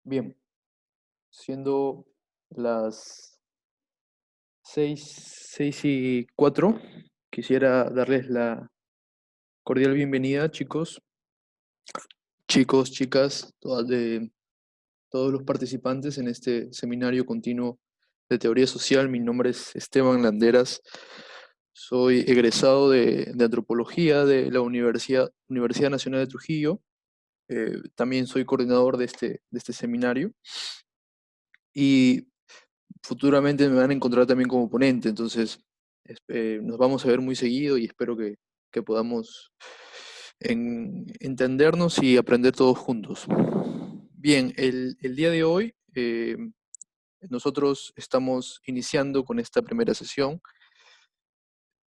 Bien, siendo las 6:04, quisiera darles la cordial bienvenida, chicos, chicas, todos los participantes en este seminario continuo de teoría social. Mi nombre es Esteban Landeras, soy egresado de antropología de la Universidad Nacional de Trujillo. También soy coordinador de este seminario y futuramente me van a encontrar también como ponente, entonces nos vamos a ver muy seguido y espero que podamos entendernos y aprender todos juntos. Bien, el día de hoy nosotros estamos iniciando con esta primera sesión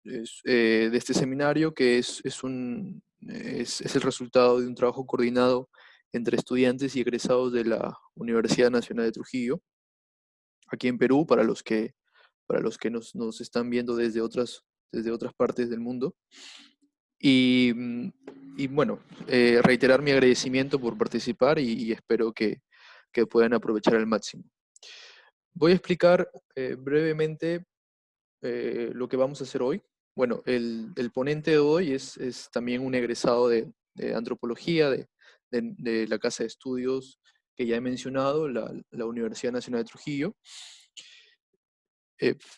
de este seminario, que es el resultado de un trabajo coordinado entre estudiantes y egresados de la Universidad Nacional de Trujillo, aquí en Perú, para los que nos están viendo desde otras partes del mundo. Y, y bueno, reiterar mi agradecimiento por participar y espero que puedan aprovechar al máximo. Voy a explicar brevemente lo que vamos a hacer hoy. Bueno, el ponente de hoy es también un egresado de antropología de la Casa de Estudios que ya he mencionado, la Universidad Nacional de Trujillo.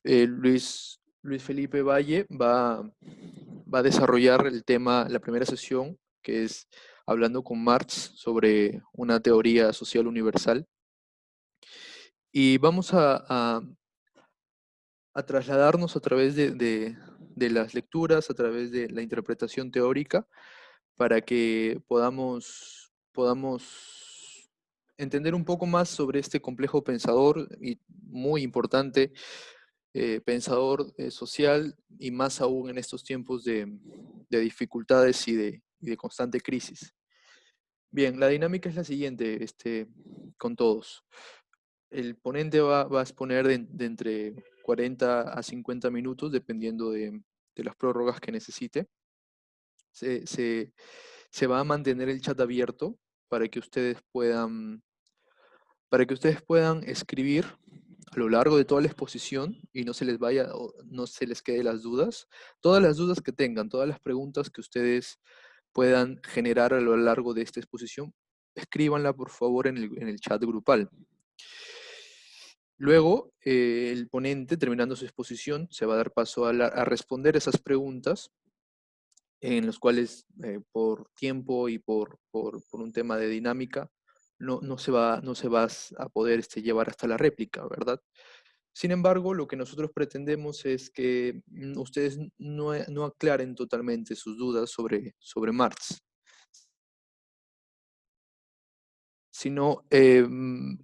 Luis Felipe Valle va a desarrollar el tema, la primera sesión, que es hablando con Marx sobre una teoría social universal. Y vamos a trasladarnos a través de las lecturas, a través de la interpretación teórica, para que podamos entender un poco más sobre este complejo pensador y muy importante pensador social, y más aún en estos tiempos de dificultades y de constante crisis. Bien, la dinámica es la siguiente, con todos. El ponente va a exponer de entre 40 a 50 minutos, dependiendo de las prórrogas que necesite. Se, se- Se va a mantener el chat abierto para que ustedes puedan escribir a lo largo de toda la exposición y no se les vaya o no se les quede las dudas. Todas las dudas que tengan, todas las preguntas que ustedes puedan generar a lo largo de esta exposición, escríbanla por favor en el chat grupal. Luego, el ponente, terminando su exposición, se va a dar paso a responder esas preguntas, en los cuales por tiempo y por un tema de dinámica no se va a poder llevar hasta la réplica, ¿verdad? Sin embargo, lo que nosotros pretendemos es que ustedes no aclaren totalmente sus dudas sobre Marx, sino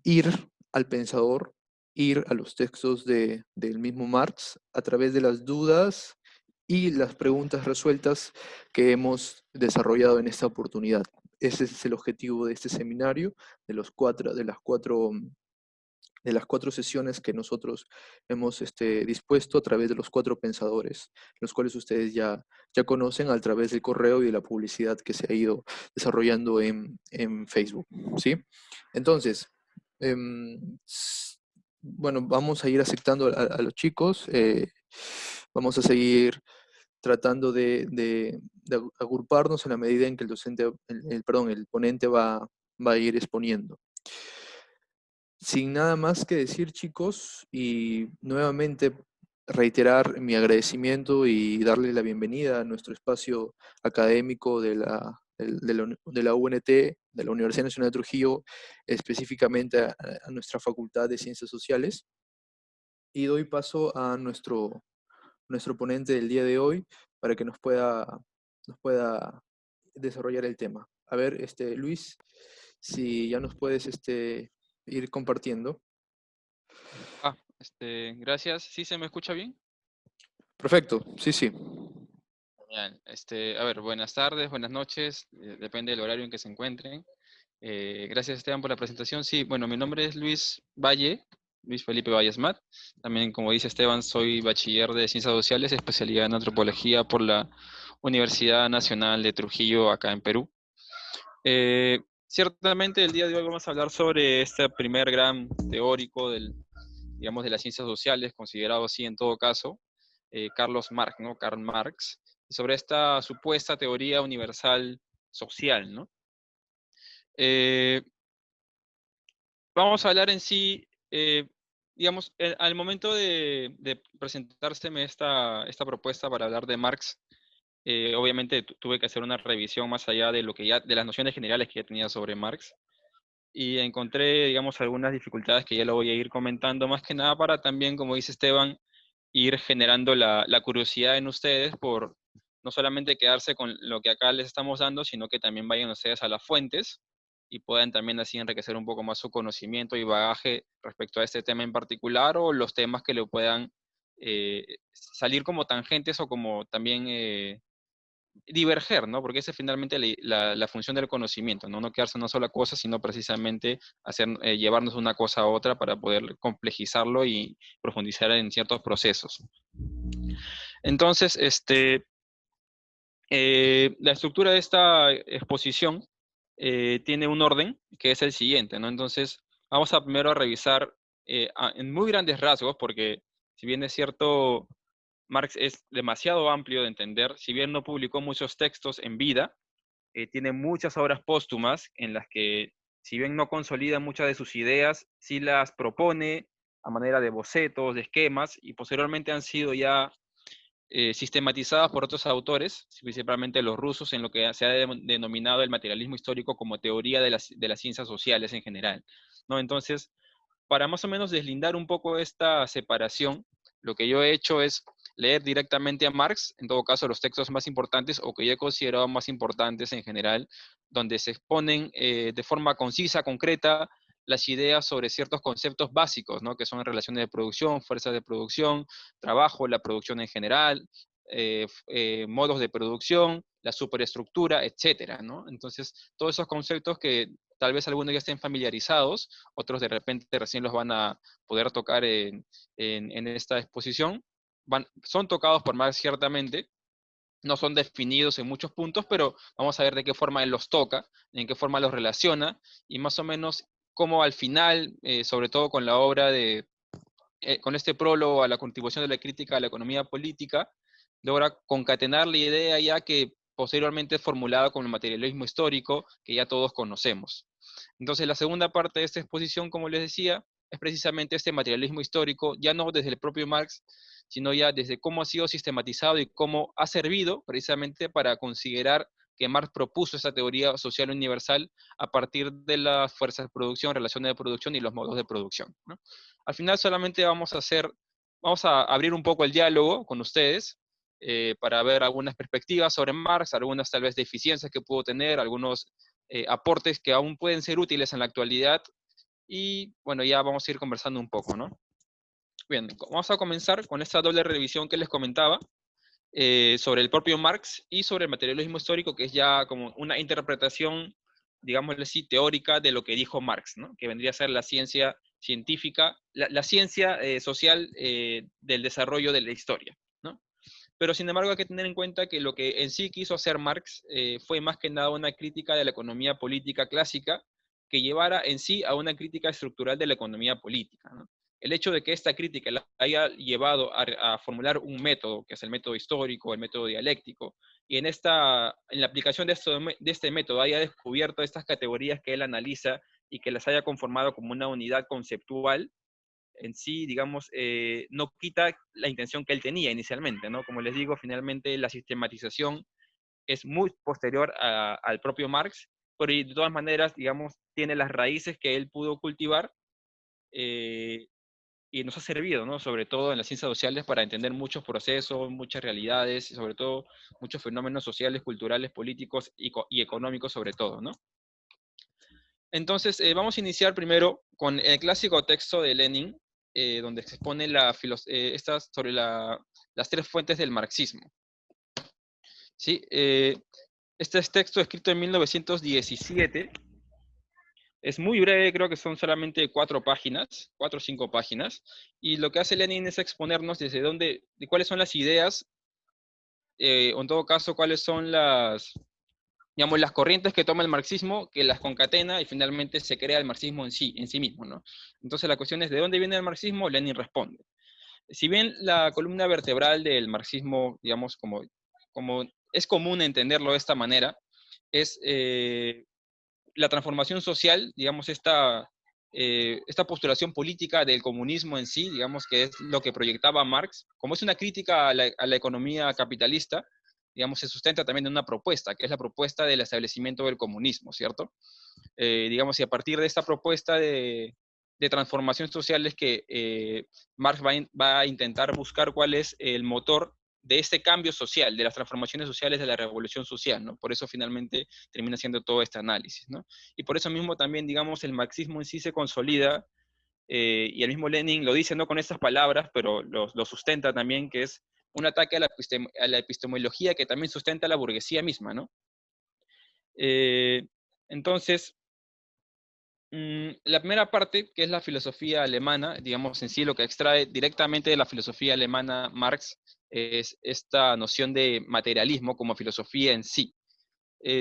ir al pensador, ir a los textos del mismo Marx a través de las dudas y las preguntas resueltas que hemos desarrollado en esta oportunidad. Ese es el objetivo de este seminario, de las cuatro sesiones que nosotros hemos dispuesto a través de los cuatro pensadores, los cuales ustedes ya conocen a través del correo y de la publicidad que se ha ido desarrollando en Facebook, ¿sí? Entonces, bueno, vamos a ir aceptando a los chicos, vamos a seguir tratando de agruparnos en la medida en que el docente, perdón, el ponente va a ir exponiendo. Sin nada más que decir, chicos, y nuevamente reiterar mi agradecimiento y darle la bienvenida a nuestro espacio académico de la UNT, de la Universidad Nacional de Trujillo, específicamente a nuestra Facultad de Ciencias Sociales. Y doy paso a nuestro ponente del día de hoy para que nos pueda desarrollar el tema. A ver, Luis, si ya nos puedes ir compartiendo. Gracias. ¿Sí se me escucha bien? Perfecto, sí, sí. Genial. A ver, buenas tardes, buenas noches, depende del horario en que se encuentren. Gracias, Esteban, por la presentación. Sí, bueno, mi nombre es Luis Valle, Luis Felipe Valles Mat. También, como dice Esteban, soy bachiller de Ciencias Sociales, especialidad en Antropología por la Universidad Nacional de Trujillo, acá en Perú. Ciertamente el día de hoy vamos a hablar sobre este primer gran teórico digamos, de las ciencias sociales, considerado así en todo caso, Carlos Marx, ¿no? Karl Marx, sobre esta supuesta teoría universal social, ¿no? Eh, Vamos a hablar en sí, digamos, al momento de presentárseme esta propuesta para hablar de Marx, obviamente tuve que hacer una revisión más allá de lo que ya, de las nociones generales que ya tenía sobre Marx, y encontré, digamos, algunas dificultades que ya lo voy a ir comentando, más que nada para también, como dice Esteban, ir generando la curiosidad en ustedes por no solamente quedarse con lo que acá les estamos dando, sino que también vayan ustedes a las fuentes y puedan también así enriquecer un poco más su conocimiento y bagaje respecto a este tema en particular o los temas que le puedan salir como tangentes o como también diverger, ¿no? Porque esa es finalmente la función del conocimiento, ¿no? No quedarse en una sola cosa, sino precisamente hacer, llevarnos una cosa a otra para poder complejizarlo y profundizar en ciertos procesos. Entonces, la estructura de esta exposición tiene un orden que es el siguiente, ¿no? Entonces, vamos a primero revisar en muy grandes rasgos, porque si bien es cierto, Marx es demasiado amplio de entender, si bien no publicó muchos textos en vida, tiene muchas obras póstumas en las que, si bien no consolida muchas de sus ideas, sí las propone a manera de bocetos, de esquemas, y posteriormente han sido ya sistematizadas por otros autores, principalmente los rusos, en lo que se ha denominado el materialismo histórico como teoría de las ciencias sociales en general, ¿no? Entonces, para más o menos deslindar un poco esta separación, lo que yo he hecho es leer directamente a Marx, en todo caso los textos más importantes o que yo he considerado más importantes en general, donde se exponen de forma concisa, concreta, las ideas sobre ciertos conceptos básicos, ¿no? Que son relaciones de producción, fuerzas de producción, trabajo, la producción en general, modos de producción, la superestructura, etcétera, ¿no? Entonces, todos esos conceptos que tal vez algunos ya estén familiarizados, otros de repente recién los van a poder tocar en esta exposición, son tocados por Marx ciertamente, no son definidos en muchos puntos, pero vamos a ver de qué forma él los toca, en qué forma los relaciona, y más o menos cómo al final, sobre todo con la obra con este prólogo a la contribución de la crítica a la economía política, logra concatenar la idea ya que posteriormente es formulada con el materialismo histórico que ya todos conocemos. Entonces, la segunda parte de esta exposición, como les decía, es precisamente este materialismo histórico, ya no desde el propio Marx, sino ya desde cómo ha sido sistematizado y cómo ha servido precisamente para considerar que Marx propuso esa teoría social universal a partir de las fuerzas de producción, relaciones de producción y los modos de producción, ¿no? Al final solamente vamos a abrir un poco el diálogo con ustedes para ver algunas perspectivas sobre Marx, algunas tal vez deficiencias que pudo tener, algunos aportes que aún pueden ser útiles en la actualidad y bueno, ya vamos a ir conversando un poco, ¿no? Bien, vamos a comenzar con esta doble revisión que les comentaba sobre el propio Marx y sobre el materialismo histórico, que es ya como una interpretación, digámosle así, teórica de lo que dijo Marx, ¿no? Que vendría a ser la ciencia científica, la ciencia social del desarrollo de la historia, ¿no? Pero sin embargo hay que tener en cuenta que lo que en sí quiso hacer Marx fue más que nada una crítica de la economía política clásica que llevara en sí a una crítica estructural de la economía política, ¿no? El hecho de que esta crítica la haya llevado a formular un método, que es el método histórico, el método dialéctico, y en la aplicación de este método haya descubierto estas categorías que él analiza y que las haya conformado como una unidad conceptual, en sí, digamos, no quita la intención que él tenía inicialmente, ¿no? Como les digo, finalmente la sistematización es muy posterior al propio Marx, pero de todas maneras, digamos, tiene las raíces que él pudo cultivar y nos ha servido, ¿no? Sobre todo en las ciencias sociales para entender muchos procesos, muchas realidades y sobre todo muchos fenómenos sociales, culturales, políticos y económicos sobre todo, ¿no? Entonces, vamos a iniciar primero con el clásico texto de Lenin, donde se expone sobre las tres fuentes del marxismo. ¿Sí? Este es texto escrito en 1917. Es muy breve, creo que son solamente 4 páginas, 4 o 5 páginas. Y lo que hace Lenin es exponernos de cuáles son las ideas, o en todo caso, cuáles son digamos, las corrientes que toma el marxismo, que las concatena y finalmente se crea el marxismo en sí mismo, ¿no? Entonces la cuestión es, ¿de dónde viene el marxismo? Lenin responde. Si bien la columna vertebral del marxismo, digamos, como es común entenderlo de esta manera, es la transformación social, digamos, esta postulación política del comunismo en sí, digamos, que es lo que proyectaba Marx, como es una crítica a la economía capitalista, digamos, se sustenta también en una propuesta, que es la propuesta del establecimiento del comunismo, ¿cierto? Digamos, y a partir de esta propuesta de transformación social es que Marx va a intentar buscar cuál es el motor de este cambio social, de las transformaciones sociales de la revolución social, ¿no? Por eso finalmente termina haciendo todo este análisis, ¿no? Y por eso mismo también, digamos, el marxismo en sí se consolida, y el mismo Lenin lo dice no con estas palabras, pero lo sustenta también, que es un ataque a la epistemología que también sustenta la burguesía misma, ¿no? Eh, entonces, la primera parte, que es la filosofía alemana, digamos en sí lo que extrae directamente de la filosofía alemana Marx, es esta noción de materialismo como filosofía en sí.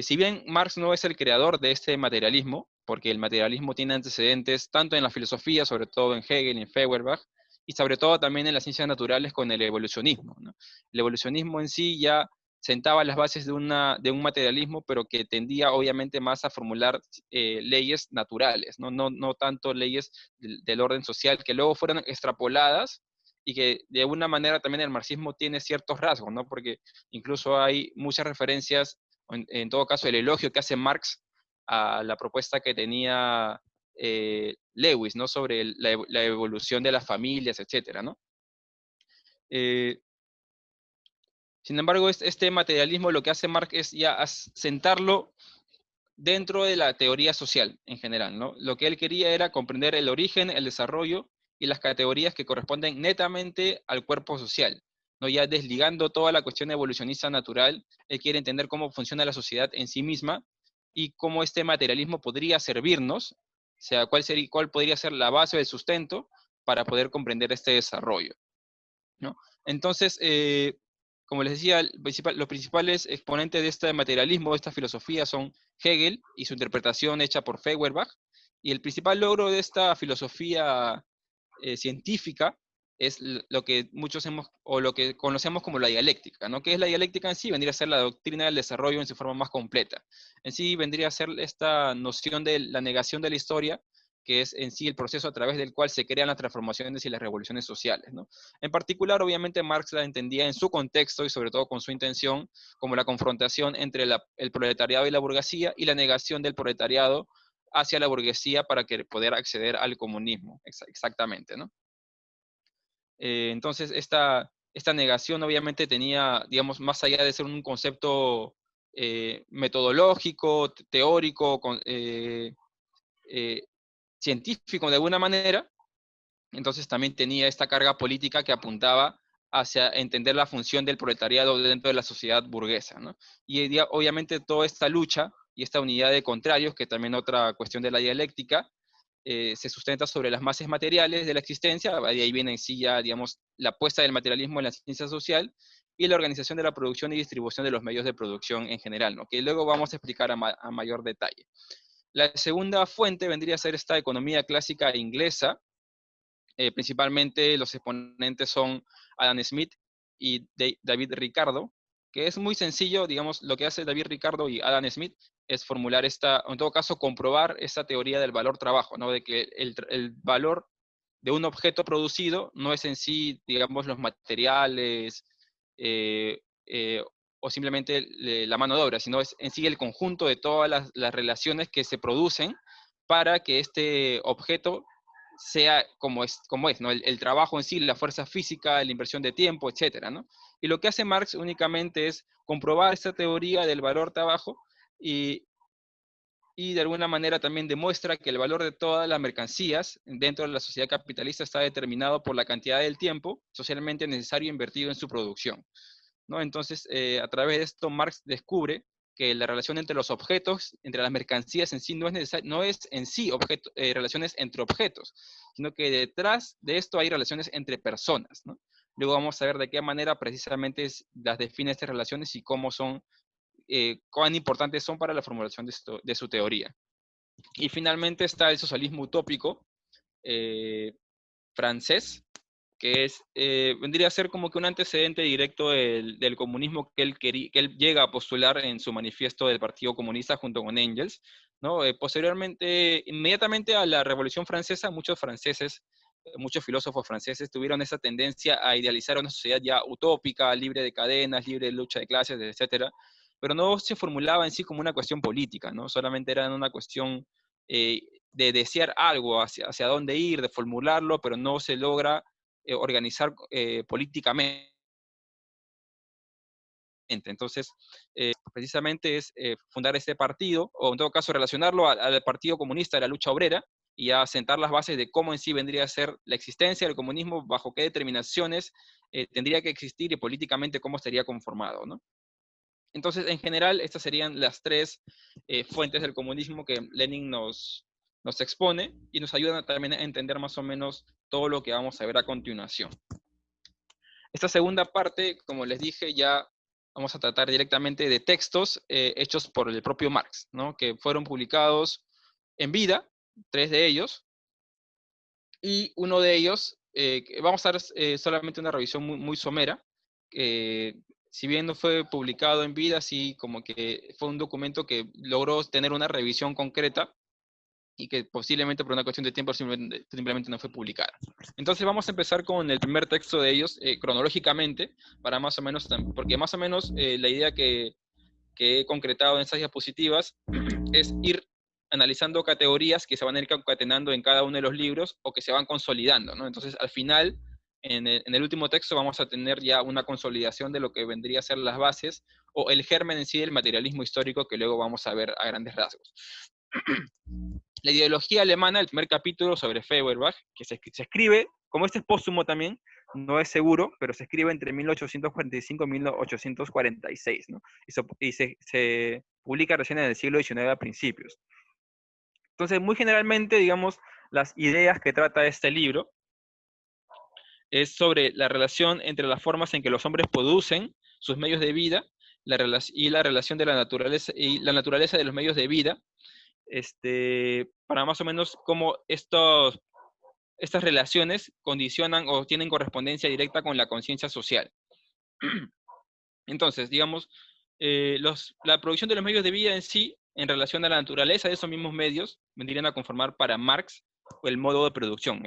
Si bien Marx no es el creador de este materialismo, porque el materialismo tiene antecedentes tanto en la filosofía, sobre todo en Hegel y en Feuerbach, y sobre todo también en las ciencias naturales con el evolucionismo, ¿no? El evolucionismo en sí ya sentaba las bases de un materialismo, pero que tendía obviamente más a formular leyes naturales, no tanto leyes del orden social, que luego fueron extrapoladas y que de alguna manera también el marxismo tiene ciertos rasgos, ¿no? Porque incluso hay muchas referencias, en todo caso el elogio que hace Marx a la propuesta que tenía Lewis, ¿no? Sobre la evolución de las familias, etcétera, ¿no? Eh, Sin embargo, este materialismo lo que hace Marx es ya sentarlo dentro de la teoría social en general, ¿no? Lo que él quería era comprender el origen, el desarrollo y las categorías que corresponden netamente al cuerpo social, ¿no? Ya desligando toda la cuestión evolucionista natural, él quiere entender cómo funciona la sociedad en sí misma y cómo este materialismo podría servirnos, o sea, cuál podría ser la base del sustento para poder comprender este desarrollo, ¿no? Entonces, como les decía, los principales exponentes de este materialismo, de esta filosofía, son Hegel y su interpretación hecha por Feuerbach, y el principal logro de esta filosofía científica es lo que muchos hemos, o lo que conocemos como la dialéctica, ¿no? ¿Qué es la dialéctica en sí? Vendría a ser la doctrina del desarrollo en su forma más completa. En sí vendría a ser esta noción de la negación de la historia, que es en sí el proceso a través del cual se crean las transformaciones y las revoluciones sociales, ¿no? En particular, obviamente, Marx la entendía en su contexto y sobre todo con su intención como la confrontación entre el proletariado y la burguesía y la negación del proletariado hacia la burguesía para que poder acceder al comunismo, exactamente, ¿no? Entonces, esta negación obviamente tenía, digamos, más allá de ser un concepto metodológico, teórico, eh, científico de alguna manera, entonces también tenía esta carga política que apuntaba hacia entender la función del proletariado dentro de la sociedad burguesa, ¿no? Y obviamente toda esta lucha y esta unidad de contrarios, que también otra cuestión de la dialéctica, se sustenta sobre las bases materiales de la existencia, de ahí viene en sí ya, digamos, la apuesta del materialismo en la ciencia social y la organización de la producción y distribución de los medios de producción en general, ¿no? Que luego vamos a explicar a mayor detalle. La segunda fuente vendría a ser esta economía clásica inglesa, principalmente los exponentes son Adam Smith y David Ricardo, que es muy sencillo, digamos, lo que hace David Ricardo y Adam Smith es formular en todo caso, comprobar esta teoría del valor trabajo, ¿no? De que el valor de un objeto producido no es en sí, digamos, los materiales eh, eh, o simplemente la mano de obra, sino es en sí el conjunto de todas las relaciones que se producen para que este objeto sea como es, ¿no? El trabajo en sí, la fuerza física, la inversión de tiempo, etcétera, ¿no? Y lo que hace Marx únicamente es comprobar esta teoría del valor trabajo y, y de alguna manera también demuestra que el valor de todas las mercancías dentro de la sociedad capitalista está determinado por la cantidad del tiempo socialmente necesario invertido en su producción, ¿no? Entonces, a través de esto, Marx descubre que la relación entre los objetos, entre las mercancías en sí, no es en sí relaciones entre objetos, sino que detrás de esto hay relaciones entre personas, ¿no? Luego vamos a ver de qué manera precisamente las define estas relaciones y cómo son cuán importantes son para la formulación de su teoría. Y finalmente está el socialismo utópico francés, que vendría a ser como que un antecedente directo del comunismo que él llega a postular en su manifiesto del Partido Comunista junto con Engels, ¿no? Posteriormente, inmediatamente a la Revolución Francesa, muchos filósofos franceses tuvieron esa tendencia a idealizar una sociedad ya utópica, libre de cadenas, libre de lucha de clases, etcétera, pero no se formulaba en sí como una cuestión política, ¿no? Solamente era una cuestión eh, de desear algo, hacia dónde ir, de formularlo, pero no se logra organizar políticamente. Entonces, precisamente es fundar este partido, o en todo caso relacionarlo al Partido Comunista de la lucha obrera, y a sentar las bases de cómo en sí vendría a ser la existencia del comunismo, bajo qué determinaciones tendría que existir y políticamente cómo estaría conformado, ¿no? Entonces, en general, estas serían las tres fuentes del comunismo que Lenin nos expone y nos ayudan también a entender más o menos todo lo que vamos a ver a continuación. Esta segunda parte, como les dije, ya vamos a tratar directamente de textos hechos por el propio Marx, ¿no? Que fueron publicados en vida, 3 de ellos, y uno de ellos, vamos a dar solamente una revisión muy, muy somera, si bien no fue publicado en vida, sí como que fue un documento que logró tener una revisión concreta y que posiblemente por una cuestión de tiempo simplemente no fue publicada. Entonces vamos a empezar con el primer texto de ellos, cronológicamente, para más o menos, porque más o menos la idea que he concretado en estas diapositivas es ir analizando categorías que se van a ir concatenando en cada uno de los libros o que se van consolidando, ¿no? Entonces, al final, en el último texto vamos a tener ya una consolidación de lo que vendría a ser las bases o el germen en sí del materialismo histórico que luego vamos a ver a grandes rasgos. La ideología alemana, el primer capítulo sobre Feuerbach, que se escribe, como este es póstumo también, no es seguro, pero se escribe entre 1845 y 1846, ¿no? Y se publica recién en el siglo XIX a principios. Entonces, muy generalmente, digamos, las ideas que trata este libro es sobre la relación entre las formas en que los hombres producen sus medios de vida y la relación de la naturaleza y la naturaleza de los medios de vida, para más o menos cómo estas relaciones condicionan o tienen correspondencia directa con la conciencia social. Entonces, digamos, la producción de los medios de vida en sí, en relación a la naturaleza de esos mismos medios, vendrían a conformar para Marx el modo de producción.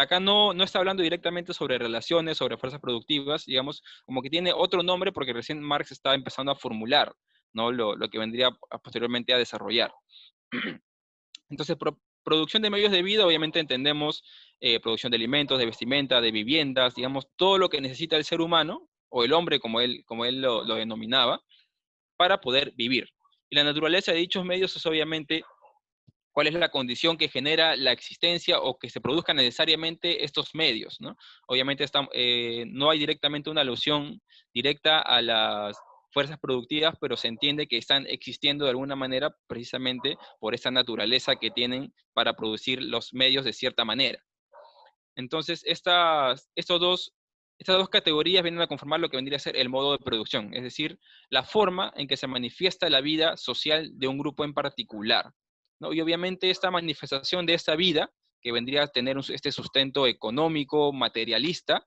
Acá no está hablando directamente sobre relaciones, sobre fuerzas productivas, digamos, como que tiene otro nombre porque recién Marx está empezando a formular, ¿no? lo que vendría posteriormente a desarrollar. Entonces, producción de medios de vida, obviamente entendemos producción de alimentos, de vestimenta, de viviendas, digamos, todo lo que necesita el ser humano, o el hombre como él lo denominaba, para poder vivir. Y la naturaleza de dichos medios es obviamente cuál es la condición que genera la existencia o que se produzcan necesariamente estos medios, ¿no? Obviamente no hay directamente una alusión directa a las fuerzas productivas, pero se entiende que están existiendo de alguna manera precisamente por esa naturaleza que tienen para producir los medios de cierta manera. Entonces, estas dos categorías vienen a conformar lo que vendría a ser el modo de producción, es decir, la forma en que se manifiesta la vida social de un grupo en particular, ¿no? Y obviamente esta manifestación de esta vida, que vendría a tener este sustento económico, materialista,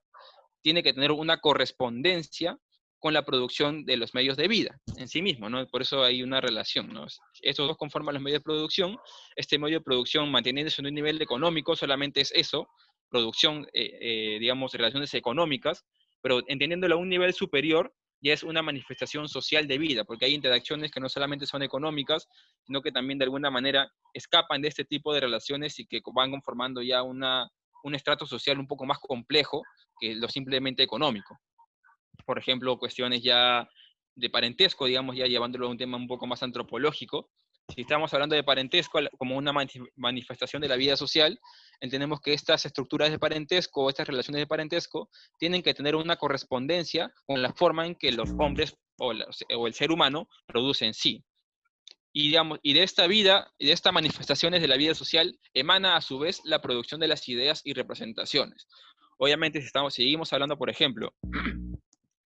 tiene que tener una correspondencia con la producción de los medios de vida en sí mismo, ¿no? Por eso hay una relación, ¿no? Estos dos conforman los medios de producción. Este medio de producción, manteniéndose en un nivel económico, solamente es eso, producción, digamos, relaciones económicas, pero entendiéndolo a un nivel superior, ya es una manifestación social de vida, porque hay interacciones que no solamente son económicas, sino que también de alguna manera escapan de este tipo de relaciones y que van conformando ya un estrato social un poco más complejo que lo simplemente económico. Por ejemplo, cuestiones ya de parentesco, digamos, ya llevándolo a un tema un poco más antropológico. Si estamos hablando de parentesco como una manifestación de la vida social, entendemos que estas estructuras de parentesco o estas relaciones de parentesco tienen que tener una correspondencia con la forma en que los hombres o el ser humano produce en sí. Y, digamos, y de esta vida, y de estas manifestaciones de la vida social, emana a su vez la producción de las ideas y representaciones. Obviamente, si seguimos hablando, por ejemplo,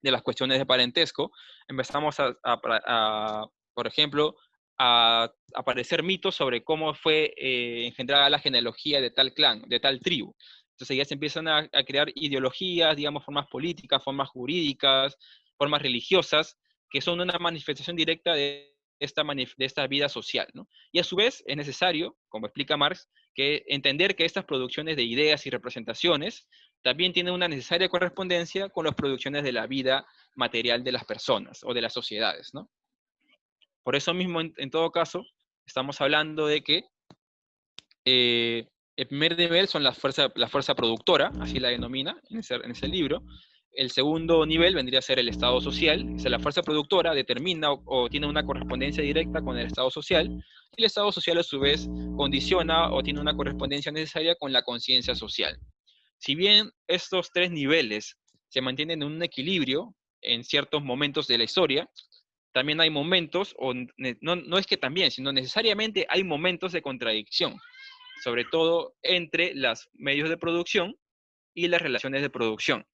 de las cuestiones de parentesco, empezamos a Por ejemplo, a aparecer mitos sobre cómo fue engendrada la genealogía de tal clan, de tal tribu. Entonces ya se empiezan a crear ideologías, digamos, formas políticas, formas jurídicas, formas religiosas, que son una manifestación directa de esta vida social, ¿no? Y a su vez es necesario, como explica Marx, que entender que estas producciones de ideas y representaciones también tienen una necesaria correspondencia con las producciones de la vida material de las personas o de las sociedades, ¿no? Por eso mismo, en todo caso, estamos hablando de que el primer nivel son la fuerza productora, así la denomina en ese libro. El segundo nivel vendría a ser el estado social. O sea, la fuerza productora determina o tiene una correspondencia directa con el estado social, y el estado social a su vez condiciona o tiene una correspondencia necesaria con la conciencia social. Si bien estos tres niveles se mantienen en un equilibrio en ciertos momentos de la historia, también hay momentos, o no es que también, sino necesariamente hay momentos de contradicción, sobre todo entre los medios de producción y las relaciones de producción.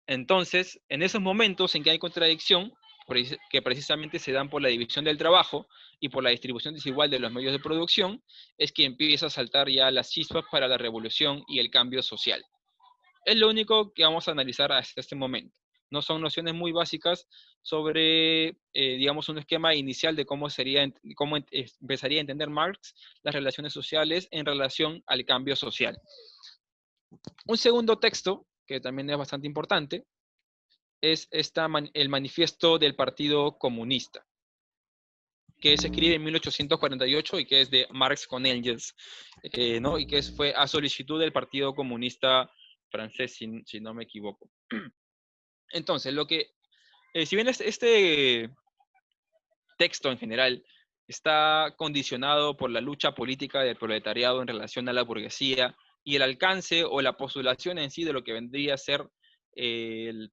Entonces, en esos momentos en que hay contradicción, que precisamente se dan por la división del trabajo y por la distribución desigual de los medios de producción, es que empieza a saltar ya las chispas para la revolución y el cambio social. Es lo único que vamos a analizar hasta este momento. No son nociones muy básicas sobre, digamos, un esquema inicial de cómo empezaría a entender Marx las relaciones sociales en relación al cambio social. Un segundo texto, que también es bastante importante, es el manifiesto del Partido Comunista, que se escribe en 1848 y que es de Marx con Engels, ¿no? Y que fue a solicitud del Partido Comunista francés, si no me equivoco. Entonces, si bien este texto en general está condicionado por la lucha política del proletariado en relación a la burguesía y el alcance o la postulación en sí de lo que vendría a ser el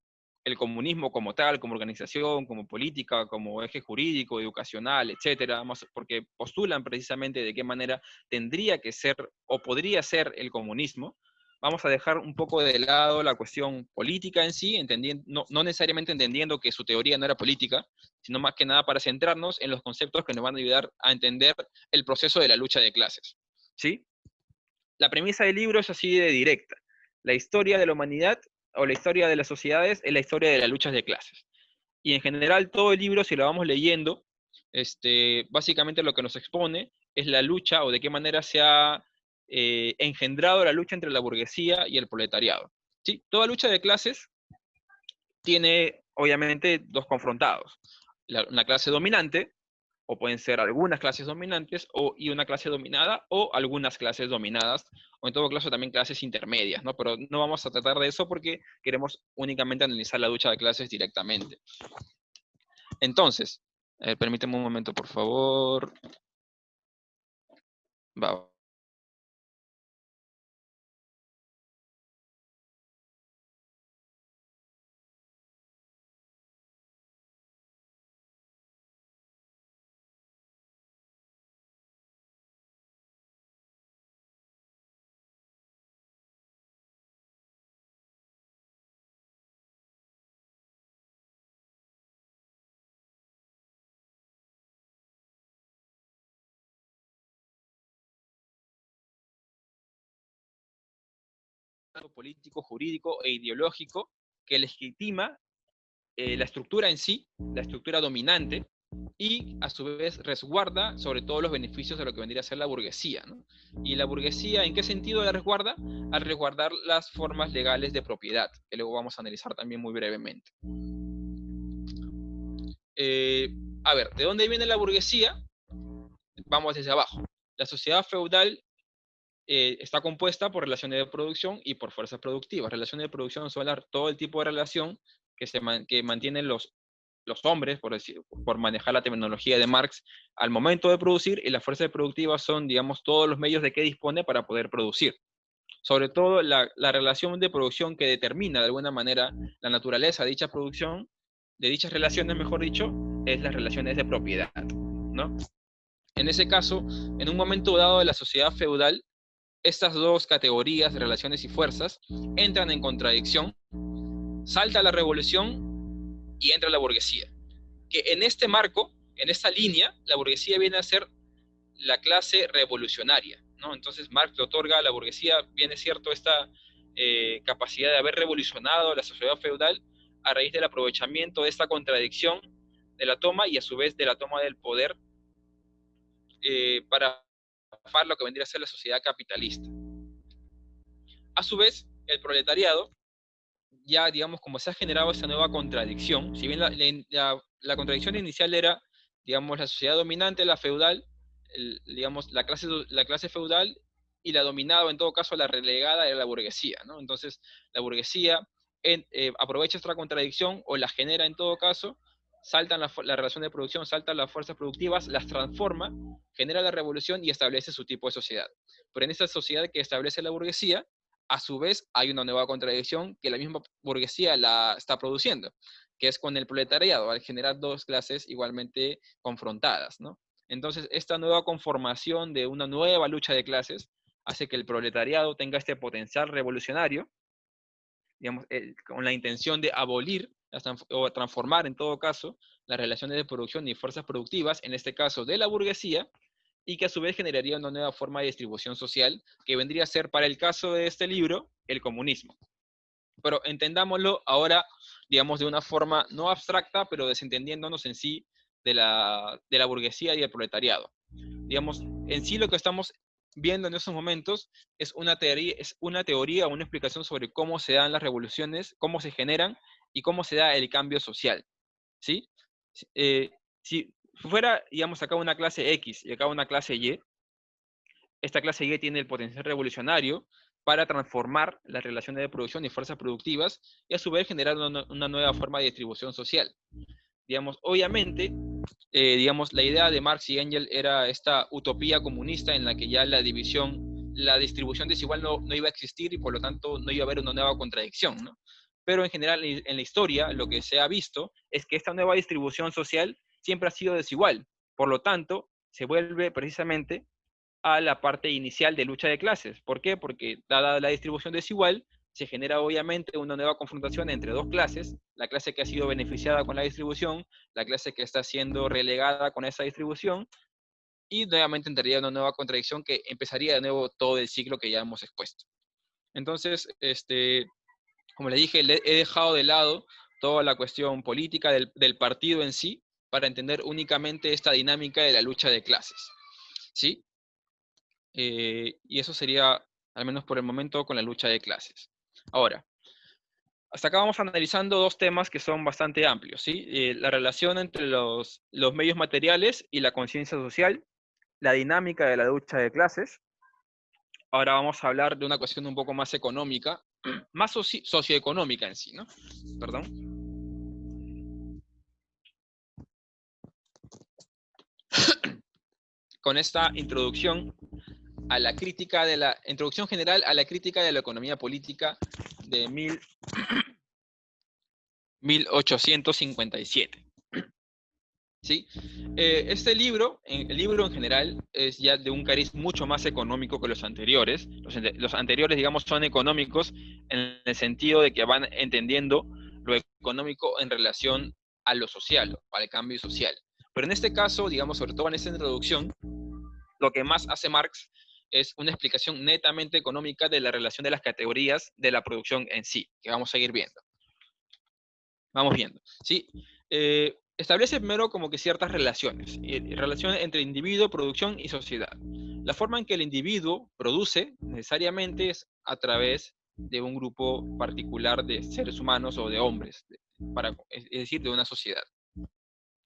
comunismo como tal, como organización, como política, como eje jurídico, educacional, etcétera, porque postulan precisamente de qué manera tendría que ser o podría ser el comunismo. Vamos a dejar un poco de lado la cuestión política en sí, no necesariamente entendiendo que su teoría no era política, sino más que nada para centrarnos en los conceptos que nos van a ayudar a entender el proceso de la lucha de clases. ¿Sí? La premisa del libro es así de directa. La historia de la humanidad o la historia de las sociedades es la historia de las luchas de clases. Y en general todo el libro, si lo vamos leyendo, básicamente lo que nos expone es la lucha o de qué manera se ha engendrado la lucha entre la burguesía y el proletariado. ¿Sí? Toda lucha de clases tiene obviamente dos confrontados. Una clase dominante, o pueden ser algunas clases dominantes, y una clase dominada, o algunas clases dominadas, o en todo caso también clases intermedias, ¿no? Pero no vamos a tratar de eso porque queremos únicamente analizar la lucha de clases directamente. Entonces, permíteme un momento, por favor. Va. Político, jurídico e ideológico que legitima la estructura en sí, la estructura dominante, y a su vez resguarda sobre todo los beneficios de lo que vendría a ser la burguesía, ¿no? Y la burguesía, ¿en qué sentido la resguarda? Al resguardar las formas legales de propiedad, que luego vamos a analizar también muy brevemente. A ver, ¿de dónde viene la burguesía? Vamos desde abajo. La sociedad feudal está compuesta por relaciones de producción y por fuerzas productivas. Relaciones de producción son todo el tipo de relación que mantienen los hombres, por manejar la terminología de Marx, al momento de producir, y las fuerzas productivas son, digamos, todos los medios de que dispone para poder producir. Sobre todo la relación de producción que determina de alguna manera la naturaleza de dicha producción, de dichas relaciones, mejor dicho, es las relaciones de propiedad, ¿no? En ese caso, en un momento dado de la sociedad feudal, estas dos categorías, relaciones y fuerzas, entran en contradicción, salta la revolución y entra la burguesía. que en este marco, en esta línea, la burguesía viene a ser la clase revolucionaria, ¿no? Entonces Marx le otorga a la burguesía, bien es cierto, esta capacidad de haber revolucionado la sociedad feudal a raíz del aprovechamiento de esta contradicción de la toma y a su vez de la toma del poder para lo que vendría a ser la sociedad capitalista. A su vez, el proletariado, ya digamos, como se ha generado esta nueva contradicción, si bien la contradicción inicial era, digamos, la sociedad dominante, la feudal, digamos, la clase feudal, y la dominada, en todo caso, la relegada era la burguesía, ¿no? Entonces, la burguesía aprovecha esta contradicción o la genera en todo caso, saltan la relación de producción, saltan las fuerzas productivas, las transforma, genera la revolución y establece su tipo de sociedad. Pero en esta sociedad que establece la burguesía, a su vez hay una nueva contradicción que la misma burguesía la está produciendo, que es con el proletariado, al generar dos clases igualmente confrontadas, ¿no? Entonces, esta nueva conformación de una nueva lucha de clases hace que el proletariado tenga este potencial revolucionario, digamos, con la intención de abolir o transformar, en todo caso, las relaciones de producción y fuerzas productivas, en este caso de la burguesía, y que a su vez generaría una nueva forma de distribución social que vendría a ser, para el caso de este libro, el comunismo. Pero entendámoslo ahora, digamos, de una forma no abstracta, pero desentendiéndonos en sí de la burguesía y del proletariado. Digamos, en sí lo que estamos viendo en estos momentos es una teoría, una explicación sobre cómo se dan las revoluciones, cómo se generan y cómo se da el cambio social, ¿sí? Si fuera, digamos, acá una clase X y acá una clase Y, esta clase Y tiene el potencial revolucionario para transformar las relaciones de producción y fuerzas productivas y a su vez generar una nueva forma de distribución social. Digamos, obviamente, digamos, la idea de Marx y Engels era esta utopía comunista en la que ya la distribución desigual no iba a existir y por lo tanto no iba a haber una nueva contradicción, ¿no? Pero en general en la historia lo que se ha visto es que esta nueva distribución social siempre ha sido desigual. Por lo tanto, se vuelve precisamente a la parte inicial de lucha de clases. ¿Por qué? Porque dada la distribución desigual, se genera obviamente una nueva confrontación entre dos clases, la clase que ha sido beneficiada con la distribución, la clase que está siendo relegada con esa distribución, y nuevamente entraría una nueva contradicción que empezaría de nuevo todo el ciclo que ya hemos expuesto. Entonces, como le dije, he dejado de lado toda la cuestión política del partido en sí para entender únicamente esta dinámica de la lucha de clases. ¿Sí? Y eso sería, al menos por el momento, con la lucha de clases. Ahora, hasta acá vamos analizando dos temas que son bastante amplios, ¿sí? La relación entre los medios materiales y la conciencia social, la dinámica de la lucha de clases. Ahora vamos a hablar de una cuestión un poco más económica, más socioeconómica en sí, ¿no? Perdón. Con esta introducción a la crítica de la introducción general a la crítica de la economía política de 1857. ¿Sí? Este libro, el libro en general, es ya de un cariz mucho más económico que los anteriores. Los anteriores, digamos, son económicos en el sentido de que van entendiendo lo económico en relación a lo social, al cambio social. Pero en este caso, digamos, sobre todo en esta introducción, lo que más hace Marx es una explicación netamente económica de la relación de las categorías de la producción en sí, que vamos a ir viendo. Vamos viendo, ¿sí? Establece primero como que ciertas relaciones, relaciones entre individuo, producción y sociedad. La forma en que el individuo produce necesariamente es a través de un grupo particular de seres humanos o de hombres, es decir, de una sociedad.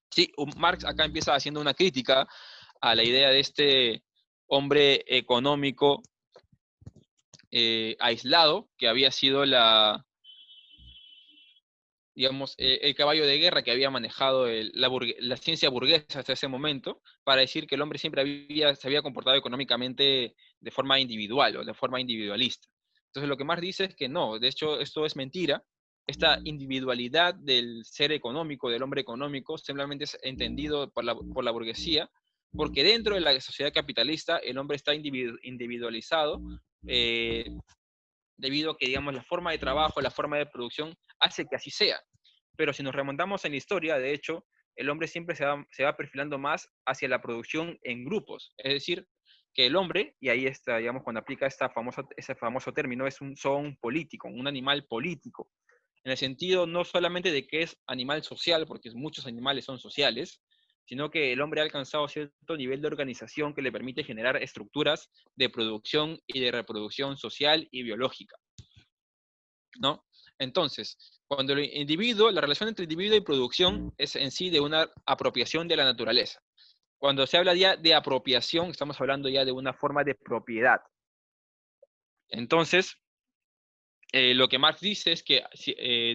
Sí, Marx acá empieza haciendo una crítica a la idea de este hombre económico aislado, que había sido digamos, el caballo de guerra que había manejado la ciencia burguesa hasta ese momento, para decir que el hombre siempre se había comportado económicamente de forma individual o de forma individualista. Entonces lo que Marx dice es que no, de hecho esto es mentira. Esta individualidad del ser económico, del hombre económico, simplemente es entendido por la burguesía, porque dentro de la sociedad capitalista el hombre está individualizado, debido a que, digamos, la forma de trabajo, la forma de producción hace que así sea. Pero si nos remontamos en la historia, de hecho, el hombre siempre se va perfilando más hacia la producción en grupos. Es decir, que el hombre, y ahí está, digamos, cuando aplica ese famoso término, es un zoon político, un animal político, en el sentido no solamente de que es animal social, porque muchos animales son sociales, sino que el hombre ha alcanzado cierto nivel de organización que le permite generar estructuras de producción y de reproducción social y biológica, ¿no? Entonces, cuando el individuo, la relación entre individuo y producción es en sí de una apropiación de la naturaleza. Cuando se habla ya de apropiación, estamos hablando ya de una forma de propiedad. Entonces, lo que Marx dice es que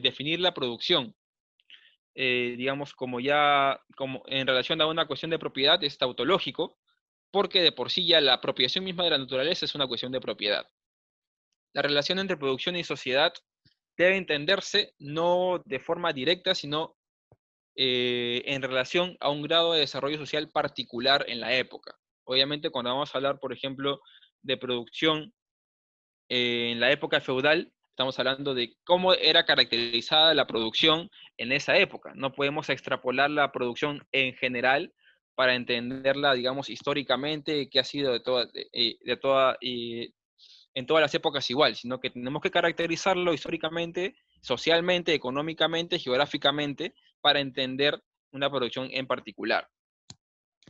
definir la producción, digamos, como en relación a una cuestión de propiedad es tautológico, porque de por sí ya la apropiación misma de la naturaleza es una cuestión de propiedad. La relación entre producción y sociedad debe entenderse no de forma directa, sino en relación a un grado de desarrollo social particular en la época. Obviamente, cuando vamos a hablar, por ejemplo, de producción en la época feudal, estamos hablando de cómo era caracterizada la producción en esa época. No podemos extrapolar la producción en general para entenderla, digamos, históricamente, que ha sido en todas las épocas igual, sino que tenemos que caracterizarlo históricamente, socialmente, económicamente, geográficamente, para entender una producción en particular.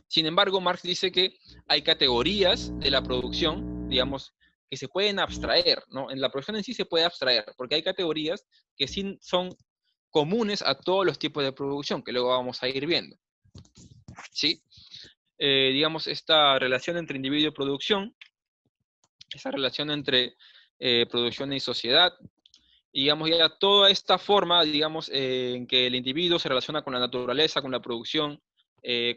Sin embargo, Marx dice que hay categorías de la producción, digamos, que se pueden abstraer, ¿no? En la producción en sí se puede abstraer, porque hay categorías que sí son comunes a todos los tipos de producción, que luego vamos a ir viendo, ¿sí? Digamos, esta relación entre individuo y producción, esa relación entre producción y sociedad, y digamos, ya toda esta forma, digamos, en que el individuo se relaciona con la naturaleza, con la producción,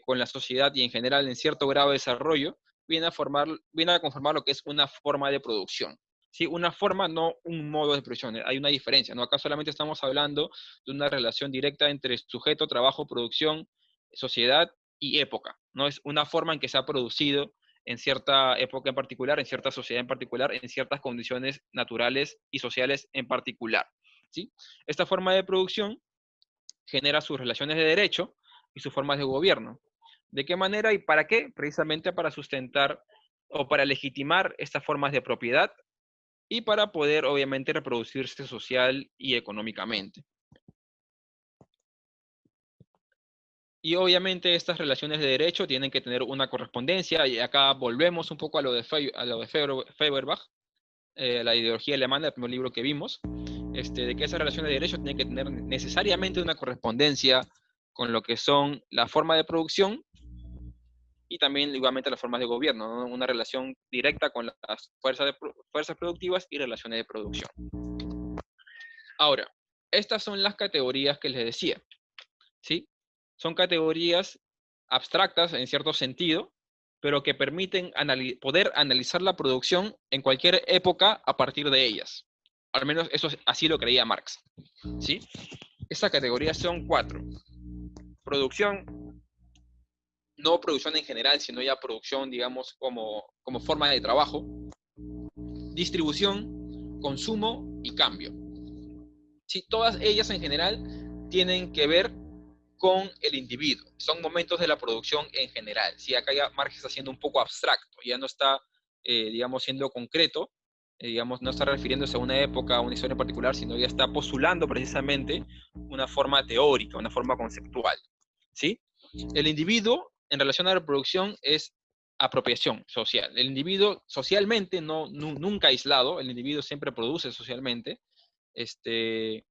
con la sociedad y en general en cierto grado de desarrollo, viene a conformar lo que es una forma de producción. ¿Sí? Una forma, no un modo de producción. Hay una diferencia, ¿no? Acá solamente estamos hablando de una relación directa entre sujeto, trabajo, producción, sociedad y época. No es una forma en que se ha producido en cierta época en particular, en cierta sociedad en particular, en ciertas condiciones naturales y sociales en particular, ¿sí? Esta forma de producción genera sus relaciones de derecho y sus formas de gobierno. ¿De qué manera y para qué? Precisamente para sustentar o para legitimar estas formas de propiedad y para poder, obviamente, reproducirse social y económicamente. Y obviamente estas relaciones de derecho tienen que tener una correspondencia, y acá volvemos un poco a lo de Feuerbach, la ideología alemana, el primer libro que vimos, de que esas relaciones de derecho tienen que tener necesariamente una correspondencia con lo que son la forma de producción y también igualmente las formas de gobierno, ¿no? Una relación directa con las fuerzas productivas y relaciones de producción. Ahora, estas son las categorías que les decía, ¿sí? Son categorías abstractas en cierto sentido, pero que permiten poder analizar la producción en cualquier época a partir de ellas. Al menos eso así lo creía Marx, ¿sí? Estas categorías son 4. Producción, no producción en general, sino ya producción, digamos, como forma de trabajo. Distribución, consumo y cambio. Sí, todas ellas en general tienen que ver con el individuo. Son momentos de la producción en general. Si acá ya Marx está siendo un poco abstracto, ya no está, digamos, siendo concreto, digamos, no está refiriéndose a una época, a una historia en particular, sino ya está postulando precisamente una forma teórica, una forma conceptual. ¿Sí? El individuo, en relación a la producción, es apropiación social. El individuo socialmente, nunca aislado, el individuo siempre produce socialmente, se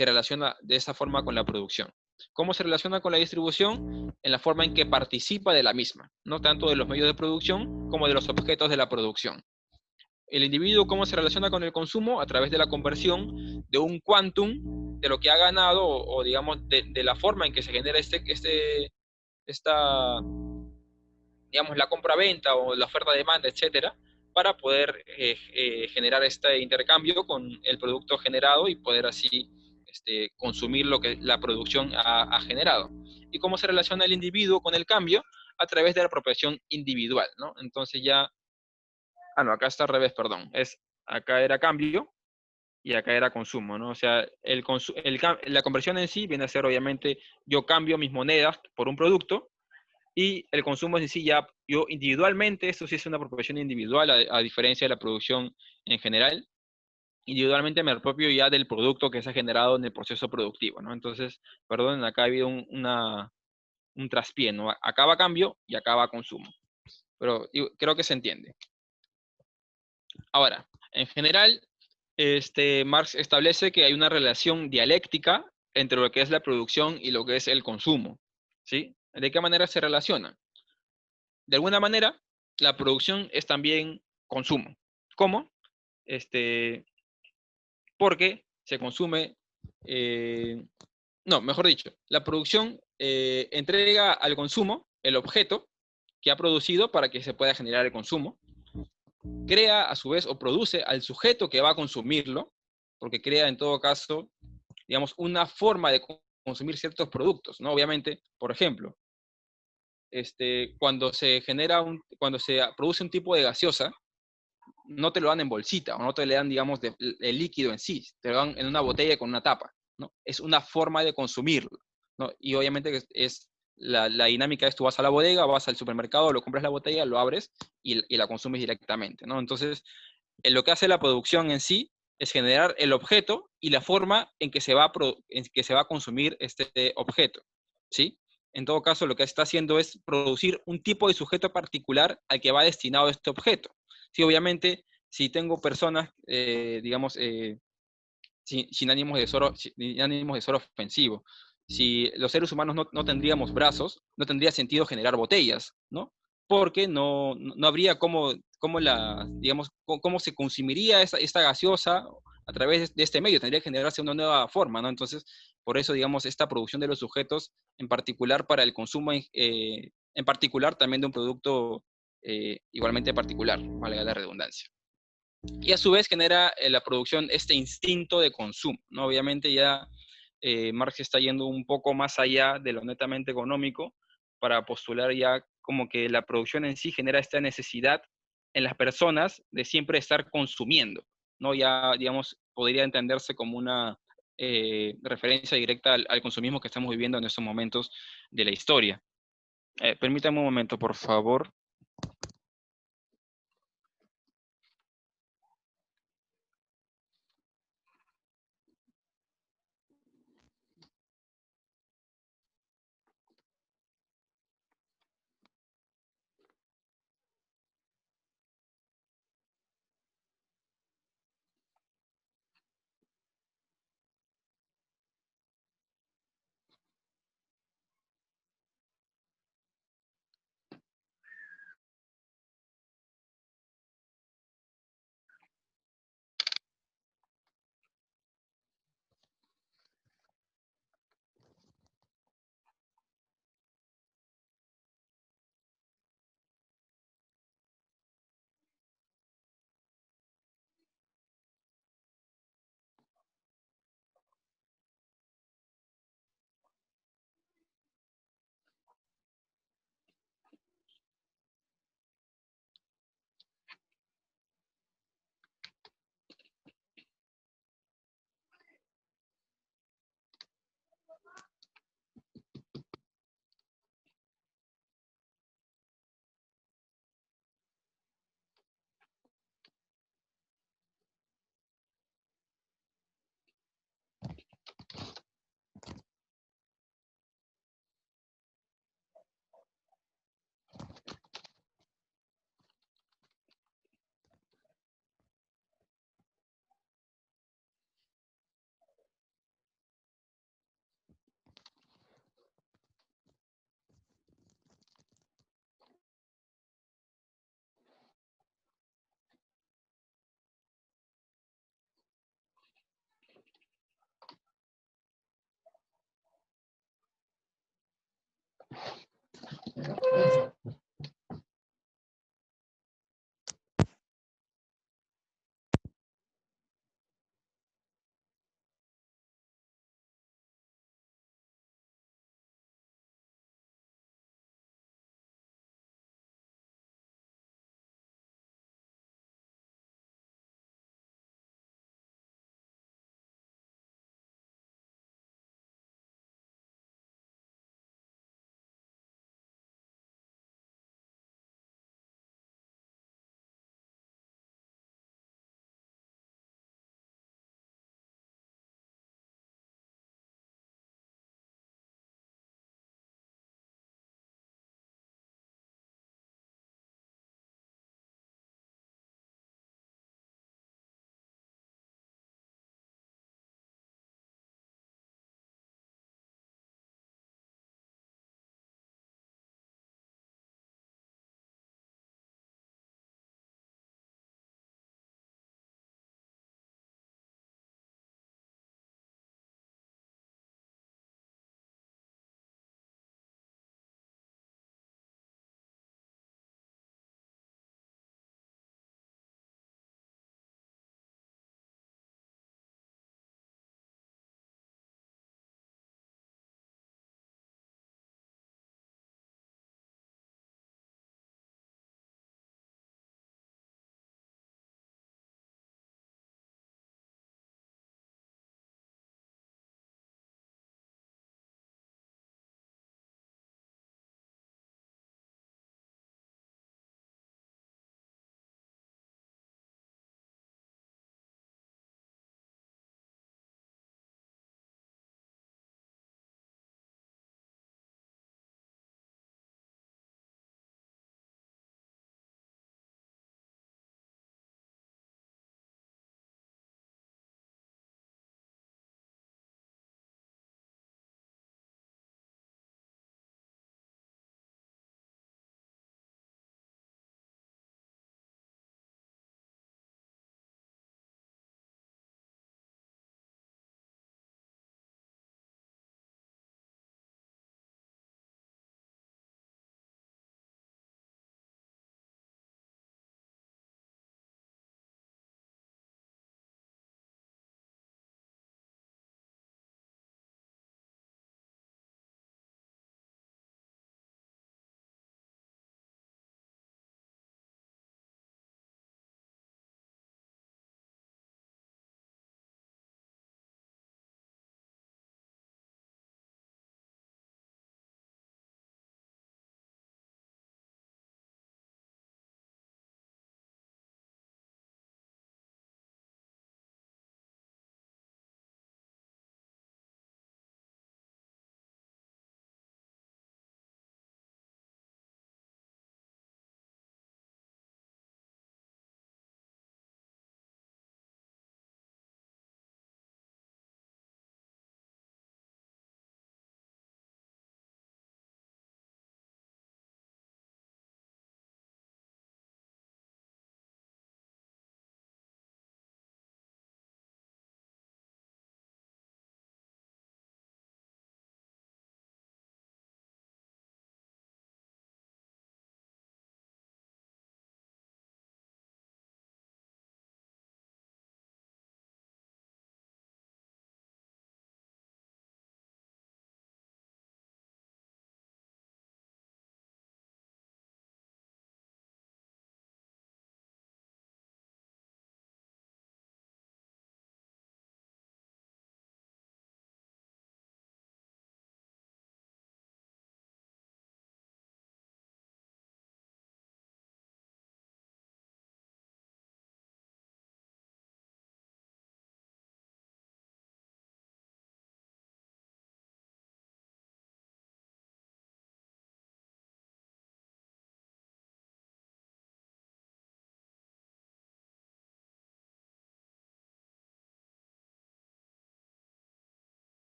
relaciona de esa forma con la producción. ¿Cómo se relaciona con la distribución? En la forma en que participa de la misma, no tanto de los medios de producción como de los objetos de la producción. El individuo, ¿cómo se relaciona con el consumo? A través de la conversión de un quantum de lo que ha ganado o digamos, de la forma en que se genera esta, digamos, la compra-venta o la oferta-demanda, etcétera, para poder generar este intercambio con el producto generado y poder así consumir lo que la producción ha generado. ¿Y cómo se relaciona el individuo con el cambio? A través de la apropiación individual, ¿no? Entonces ya, no, acá está al revés, perdón. Acá era cambio, y acá era consumo, ¿no? O sea, la conversión en sí viene a ser, obviamente, yo cambio mis monedas por un producto, y el consumo en sí ya, yo individualmente, esto sí es una apropiación individual, a diferencia de la producción en general, individualmente me apropio ya del producto que se ha generado en el proceso productivo, ¿no? Entonces, perdón, acá ha habido un traspié, ¿no? Acá va cambio y acá va consumo. Pero creo que se entiende. Ahora, en general, Marx establece que hay una relación dialéctica entre lo que es la producción y lo que es el consumo, ¿sí? ¿De qué manera se relacionan? De alguna manera, la producción es también consumo. ¿Cómo? Este, Porque se consume, no, mejor dicho, la producción entrega al consumo el objeto que ha producido para que se pueda generar el consumo, crea a su vez o produce al sujeto que va a consumirlo, porque crea en todo caso, digamos, una forma de consumir ciertos productos, ¿no? Obviamente, por ejemplo, cuando se produce un tipo de gaseosa, no te lo dan en bolsita o no te le dan, digamos, el líquido en sí, te lo dan en una botella con una tapa, ¿no? Es una forma de consumirlo, ¿no? Y obviamente es la dinámica es tú vas a la bodega, vas al supermercado, lo compras la botella, lo abres y la consumes directamente, ¿no? Entonces, lo que hace la producción en sí es generar el objeto y la forma en que se va a consumir este objeto, ¿sí? En todo caso, lo que está haciendo es producir un tipo de sujeto particular al que va destinado este objeto. Sí, obviamente, si tengo personas, digamos, sin ánimos de ser ofensivo, si los seres humanos no tendríamos brazos, no tendría sentido generar botellas, ¿no? Porque no habría digamos, cómo se consumiría esta gaseosa a través de este medio, tendría que generarse una nueva forma, ¿no? Entonces, por eso, digamos, esta producción de los sujetos, en particular para el consumo, en particular también de un producto igualmente particular, valga la redundancia. Y a su vez genera la producción este instinto de consumo, ¿no? Obviamente ya Marx está yendo un poco más allá de lo netamente económico para postular ya como que la producción en sí genera esta necesidad en las personas de siempre estar consumiendo, ¿no? Ya, digamos, podría entenderse como una referencia directa al consumismo que estamos viviendo en estos momentos de la historia. Permítame un momento, por favor.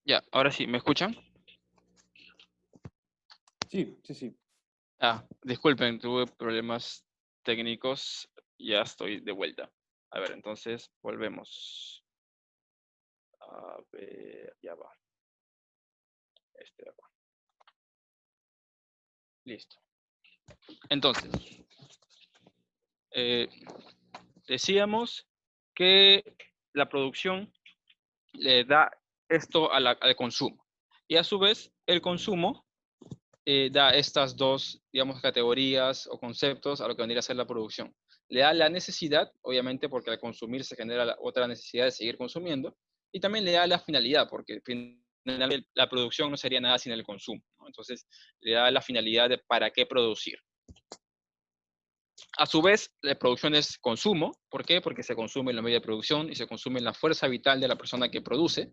Ya, ahora sí, ¿me escuchan? Sí, sí, sí. Disculpen, tuve problemas técnicos, ya estoy de vuelta. A ver, entonces volvemos. A ver, ya va. Este de acá. Listo. Entonces, eh, decíamos que la producción le da esto al consumo. Y a su vez, el consumo da estas dos, digamos, categorías o conceptos a lo que vendría a ser la producción. Le da la necesidad, obviamente, porque al consumir se genera la otra necesidad de seguir consumiendo, y también le da la finalidad, porque finalmente la producción no sería nada sin el consumo, ¿no? Entonces, le da la finalidad de para qué producir. A su vez, la producción es consumo. ¿Por qué? Porque se consume la media de producción y se consume la fuerza vital de la persona que produce.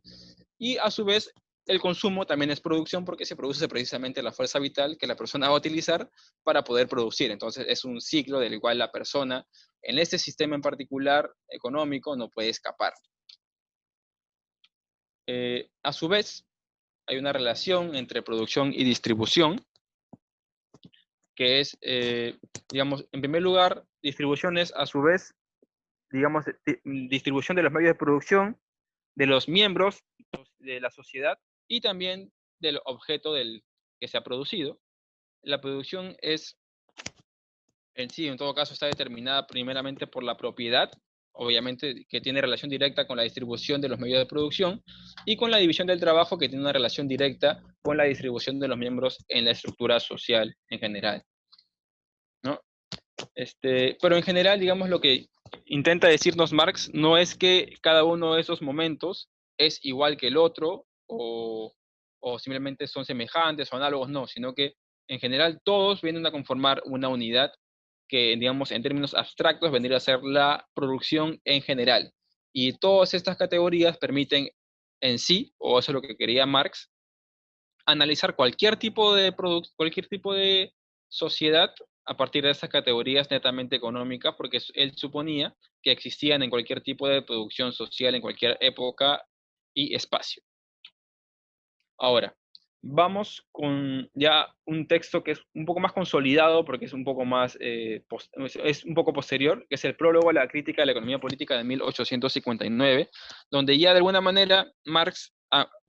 Y a su vez, el consumo también es producción porque se produce precisamente la fuerza vital que la persona va a utilizar para poder producir. Entonces, es un ciclo del cual la persona, en este sistema en particular económico, no puede escapar. A su vez, hay una relación entre producción y distribución, que es, digamos, en primer lugar, distribución es a su vez, digamos, distribución de los medios de producción, de los miembros de la sociedad y también del objeto del que se ha producido. La producción es en sí, en todo caso, está determinada primeramente por la propiedad, obviamente que tiene relación directa con la distribución de los medios de producción, y con la división del trabajo, que tiene una relación directa con la distribución de los miembros en la estructura social en general, ¿no? Pero en general, digamos, lo que intenta decirnos Marx no es que cada uno de esos momentos es igual que el otro o simplemente son semejantes o análogos, no, sino que en general todos vienen a conformar una unidad que, digamos, en términos abstractos vendría a ser la producción en general. Y todas estas categorías permiten en sí, o eso es lo que quería Marx, analizar cualquier tipo de sociedad a partir de estas categorías netamente económicas, porque él suponía que existían en cualquier tipo de producción social, en cualquier época y espacio. Ahora, vamos con ya un texto que es un poco más consolidado, porque es un poco más, es un poco posterior, que es el prólogo a la crítica de la economía política de 1859, donde ya de alguna manera Marx,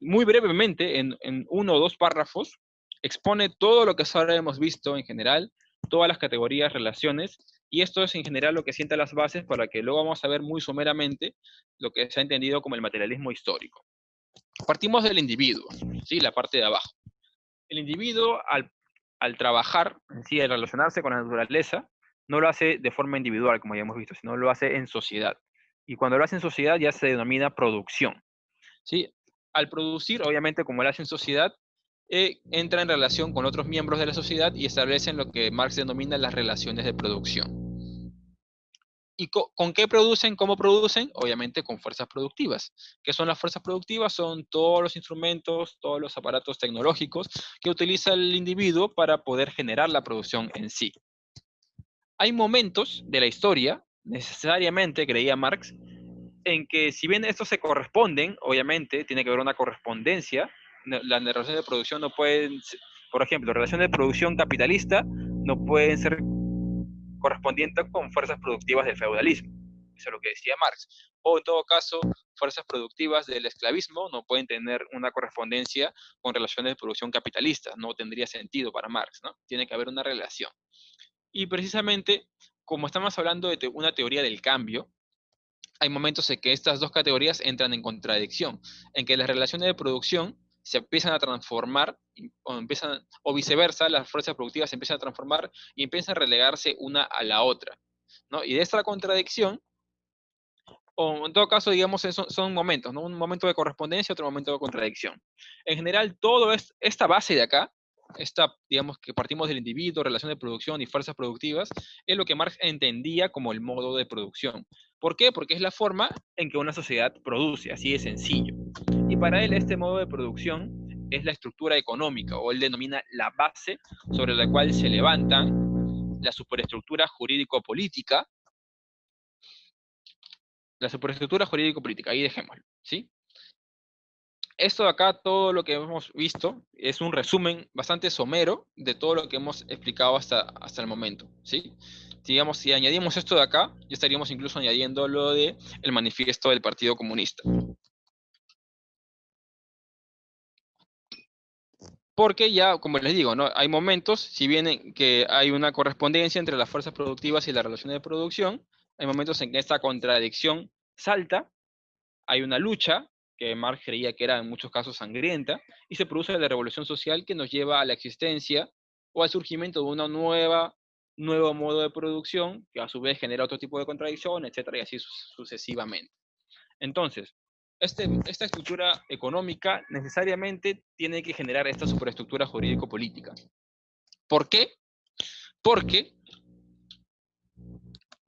muy brevemente, en uno o dos párrafos, expone todo lo que hasta ahora hemos visto en general, todas las categorías, relaciones, y esto es en general lo que sienta las bases para que luego vamos a ver muy someramente lo que se ha entendido como el materialismo histórico. Partimos del individuo, ¿sí? La parte de abajo. El individuo, al trabajar, en sí, al relacionarse con la naturaleza, no lo hace de forma individual, como ya hemos visto, sino lo hace en sociedad. Y cuando lo hace en sociedad ya se denomina producción, ¿sí? Al producir, obviamente, como lo hace en sociedad, entra en relación con otros miembros de la sociedad y establecen lo que Marx denomina las relaciones de producción. ¿Y con qué producen? ¿Cómo producen? Obviamente con fuerzas productivas. ¿Qué son las fuerzas productivas? Son todos los instrumentos, todos los aparatos tecnológicos que utiliza el individuo para poder generar la producción en sí. Hay momentos de la historia, necesariamente, creía Marx, en que si bien estos se corresponden, obviamente tiene que haber una correspondencia, las relaciones de producción no pueden, por ejemplo, relaciones de producción capitalista no pueden ser correspondiente con fuerzas productivas del feudalismo. Eso es lo que decía Marx. O en todo caso, fuerzas productivas del esclavismo no pueden tener una correspondencia con relaciones de producción capitalistas. No tendría sentido para Marx, ¿no? Tiene que haber una relación. Y precisamente, como estamos hablando de una teoría del cambio, hay momentos en que estas dos categorías entran en contradicción, en que las relaciones de producción se empiezan a transformar o viceversa, las fuerzas productivas se empiezan a transformar y empiezan a relegarse una a la otra, ¿no? Y de esta contradicción, o en todo caso, digamos, son momentos, ¿no? Un momento de correspondencia, otro momento de contradicción. En general, esta base de acá, digamos, que partimos del individuo, relación de producción y fuerzas productivas, es lo que Marx entendía como el modo de producción. ¿Por qué? Porque es la forma en que una sociedad produce, así de sencillo. Y para él este modo de producción es la estructura económica, o él denomina la base sobre la cual se levantan la superestructura jurídico-política, ahí dejémoslo, ¿sí? Esto de acá, todo lo que hemos visto, es un resumen bastante somero de todo lo que hemos explicado hasta el momento, ¿sí? Digamos, si añadimos esto de acá, ya estaríamos incluso añadiendo lo de el manifiesto del Partido Comunista. Porque ya, como les digo, ¿no? Hay momentos, si bien que hay una correspondencia entre las fuerzas productivas y las relaciones de producción, hay momentos en que esta contradicción salta, hay una lucha, que Marx creía que era en muchos casos sangrienta, y se produce la revolución social que nos lleva a la existencia o al surgimiento de una nuevo modo de producción, que a su vez genera otro tipo de contradicción, etcétera, y así sucesivamente. Entonces, esta estructura económica necesariamente tiene que generar esta superestructura jurídico-política. ¿Por qué? Porque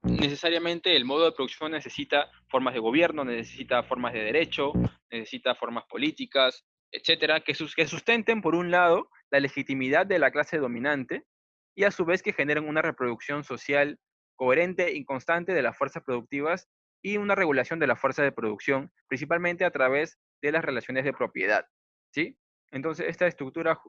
necesariamente el modo de producción necesita formas de gobierno, necesita formas de derecho, necesita formas políticas, etcétera, que sustenten, por un lado, la legitimidad de la clase dominante y a su vez que generen una reproducción social coherente y constante de las fuerzas productivas y una regulación de la fuerza de producción, principalmente a través de las relaciones de propiedad, ¿sí? Entonces, esta estructura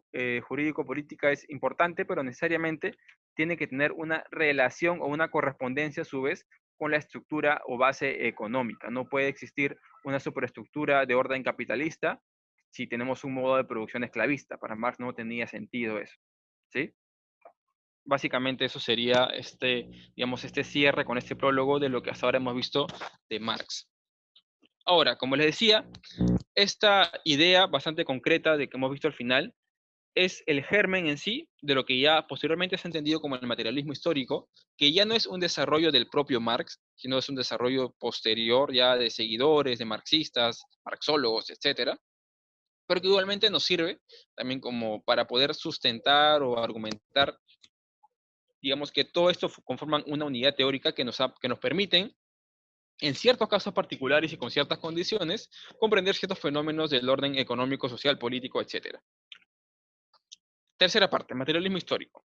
jurídico-política es importante, pero necesariamente tiene que tener una relación o una correspondencia a su vez con la estructura o base económica. No puede existir una superestructura de orden capitalista si tenemos un modo de producción esclavista. Para Marx no tenía sentido eso, ¿sí? Básicamente eso sería digamos, este cierre con este prólogo de lo que hasta ahora hemos visto de Marx. Ahora, como les decía, esta idea bastante concreta de que hemos visto al final es el germen en sí de lo que ya posteriormente se ha entendido como el materialismo histórico, que ya no es un desarrollo del propio Marx, sino es un desarrollo posterior ya de seguidores, de marxistas, marxólogos, etcétera, pero que igualmente nos sirve también como para poder sustentar o argumentar, digamos que todo esto conforman una unidad teórica que nos permiten, en ciertos casos particulares y con ciertas condiciones, comprender ciertos fenómenos del orden económico, social, político, etcétera. Tercera parte, materialismo histórico.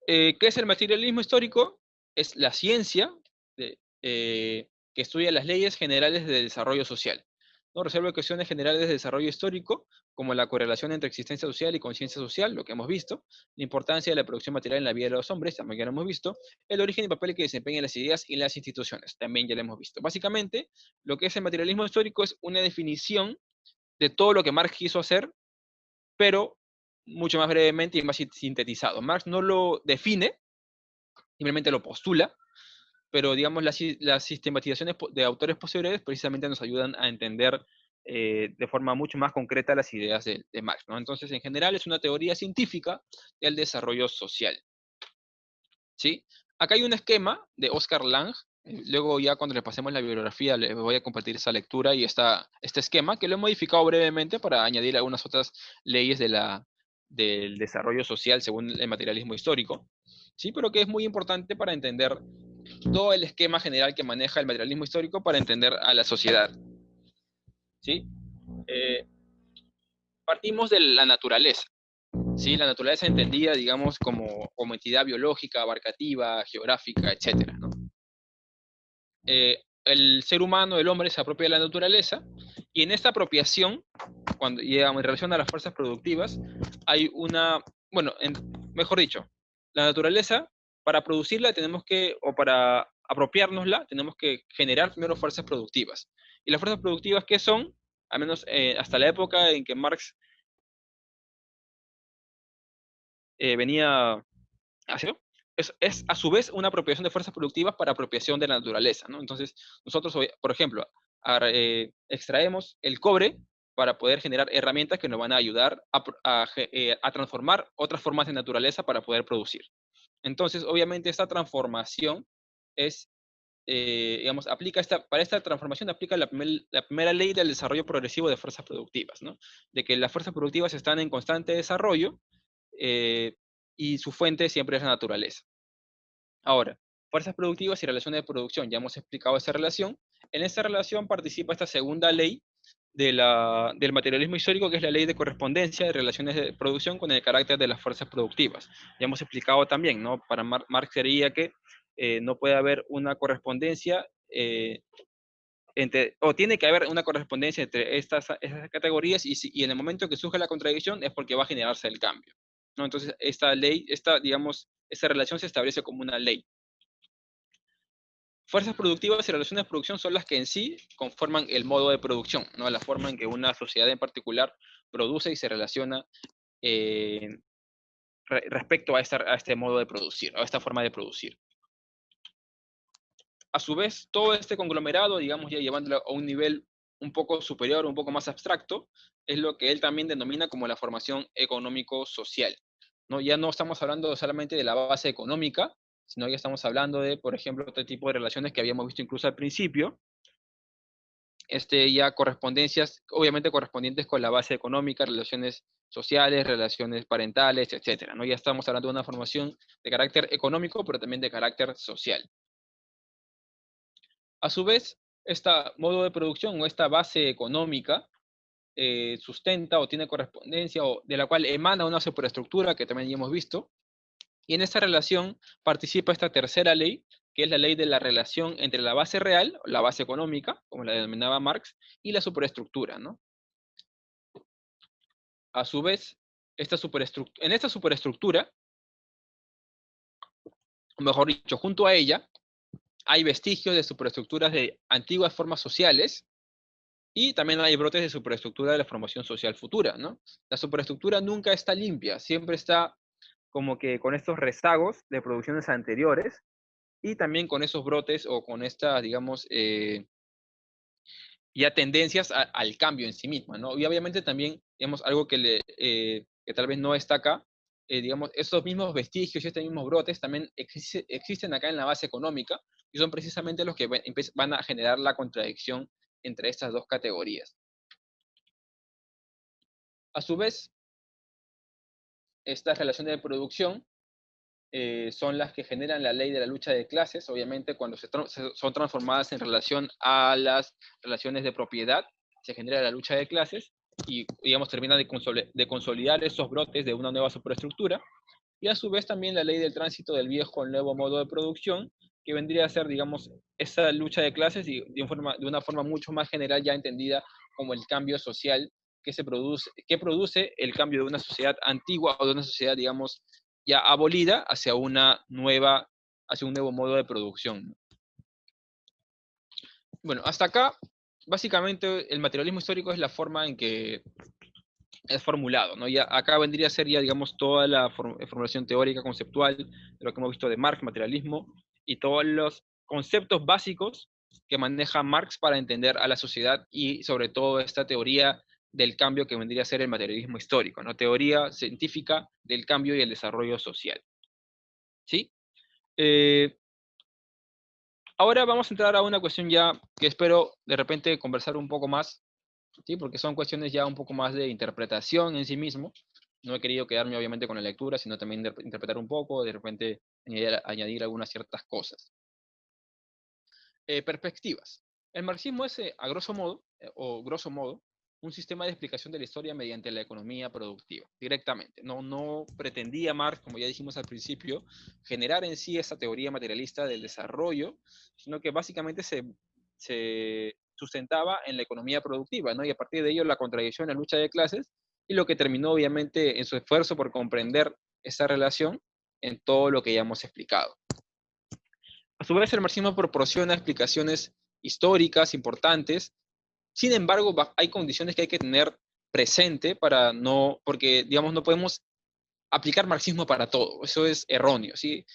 ¿Qué es el materialismo histórico? Es la ciencia que estudia las leyes generales de desarrollo social. ¿No? Resuelve cuestiones generales de desarrollo histórico, como la correlación entre existencia social y conciencia social, lo que hemos visto, la importancia de la producción material en la vida de los hombres, también ya lo hemos visto, el origen y papel que desempeñan las ideas y las instituciones, también ya lo hemos visto. Básicamente, lo que es el materialismo histórico es una definición de todo lo que Marx quiso hacer, pero mucho más brevemente y más sintetizado. Marx no lo define, simplemente lo postula, pero digamos las sistematizaciones de autores posteriores precisamente nos ayudan a entender de forma mucho más concreta las ideas de Marx, ¿no? Entonces, en general, es una teoría científica del desarrollo social, ¿sí? Acá hay un esquema de Oscar Lange, luego ya cuando le pasemos la bibliografía les voy a compartir esa lectura y este esquema que lo he modificado brevemente para añadir algunas otras leyes del desarrollo social según el materialismo histórico, ¿sí? Pero que es muy importante para entender todo el esquema general que maneja el materialismo histórico para entender a la sociedad, ¿sí? Eh, Partimos de la naturaleza, ¿sí? La naturaleza entendida, digamos, como entidad biológica, abarcativa, geográfica, etcétera, ¿no? El ser humano, el hombre, se apropia de la naturaleza y en esta apropiación, cuando llegamos en relación a las fuerzas productivas, hay bueno, mejor dicho, la naturaleza, para producirla tenemos que, o para apropiárnosla, tenemos que generar primero fuerzas productivas. ¿Y las fuerzas productivas qué son? Al menos hasta la época en que Marx venía a hacer, es a su vez una apropiación de fuerzas productivas para apropiación de la naturaleza, ¿no? Entonces, nosotros, por ejemplo, extraemos el cobre para poder generar herramientas que nos van a ayudar a transformar otras formas de naturaleza para poder producir. Entonces, obviamente, esta transformación es, digamos, para esta transformación aplica la primera ley del desarrollo progresivo de fuerzas productivas, ¿no? De que las fuerzas productivas están en constante desarrollo eh, y su fuente siempre es la naturaleza. Ahora, fuerzas productivas y relaciones de producción, ya hemos explicado esa relación. En esta relación participa esta segunda ley del materialismo histórico, que es la ley de correspondencia de relaciones de producción con el carácter de las fuerzas productivas. Ya hemos explicado también, ¿no? Para Marx sería que no puede haber una correspondencia o tiene que haber una correspondencia entre estas categorías y en el momento que surge la contradicción es porque va a generarse el cambio, ¿no? Entonces, esta ley, digamos, esta relación se establece como una ley. Fuerzas productivas y relaciones de producción son las que en sí conforman el modo de producción, ¿no? La forma en que una sociedad en particular produce y se relaciona respecto a este modo de producir, a esta forma de producir. A su vez, todo este conglomerado, digamos, ya llevándolo a un nivel un poco superior, un poco más abstracto, es lo que él también denomina como la formación económico-social, ¿no? Ya no estamos hablando solamente de la base económica, sino ya estamos hablando de, por ejemplo, otro tipo de relaciones que habíamos visto incluso al principio, ya correspondencias, obviamente correspondientes con la base económica, relaciones sociales, relaciones parentales, etcétera, ¿no? Ya estamos hablando de una formación de carácter económico, pero también de carácter social. A su vez, este modo de producción o esta base económica sustenta o tiene correspondencia o de la cual emana una superestructura que también ya hemos visto, y en esta relación participa esta tercera ley, que es la ley de la relación entre la base real, la base económica, como la denominaba Marx, y la superestructura, ¿no? A su vez, en esta superestructura, o mejor dicho, junto a ella, hay vestigios de superestructuras de antiguas formas sociales y también hay brotes de superestructura de la formación social futura, ¿no? La superestructura nunca está limpia, siempre está como que con estos rezagos de producciones anteriores y también con esos brotes o con estas, digamos, ya tendencias al cambio en sí misma, ¿no? Y obviamente también, digamos, algo que tal vez no está acá, digamos, estos mismos vestigios y estos mismos brotes también existen acá en la base económica y son precisamente los que van a generar la contradicción entre estas dos categorías. A su vez, estas relaciones de producción son las que generan la ley de la lucha de clases, obviamente cuando son transformadas en relación a las relaciones de propiedad, se genera la lucha de clases y, digamos, termina de consolidar esos brotes de una nueva superestructura, y a su vez también la ley del tránsito del viejo al nuevo modo de producción, que vendría a ser, digamos, esa lucha de clases y de una forma mucho más general ya entendida como el cambio social que produce el cambio de una sociedad antigua o de una sociedad, digamos, ya abolida hacia un nuevo modo de producción. Bueno, hasta acá, básicamente, el materialismo histórico es la forma en que es formulado, ¿no? Ya acá vendría a ser ya, digamos, toda la formulación teórica, conceptual, de lo que hemos visto de Marx, materialismo, y todos los conceptos básicos que maneja Marx para entender a la sociedad y sobre todo esta teoría del cambio que vendría a ser el materialismo histórico, ¿no? Teoría científica del cambio y el desarrollo social, ¿sí? Eh, Ahora vamos a entrar a una cuestión ya que espero de repente conversar un poco más, ¿sí? Porque son cuestiones ya un poco más de interpretación en sí mismo. No he querido quedarme obviamente con la lectura, sino también interpretar un poco, de repente añadir algunas ciertas cosas. Perspectivas. El marxismo es, a grosso modo, o grosso modo, un sistema de explicación de la historia mediante la economía productiva, directamente. No pretendía Marx, como ya dijimos al principio, generar en sí esa teoría materialista del desarrollo, sino que básicamente se sustentaba en la economía productiva, ¿no? Y a partir de ello la contradicción, la lucha de clases, y lo que terminó obviamente en su esfuerzo por comprender esa relación en todo lo que ya hemos explicado. A su vez, el marxismo proporciona explicaciones históricas importantes. Sin embargo, hay condiciones que hay que tener presente porque, digamos, no podemos aplicar marxismo para todo. Eso es erróneo, ¿sí?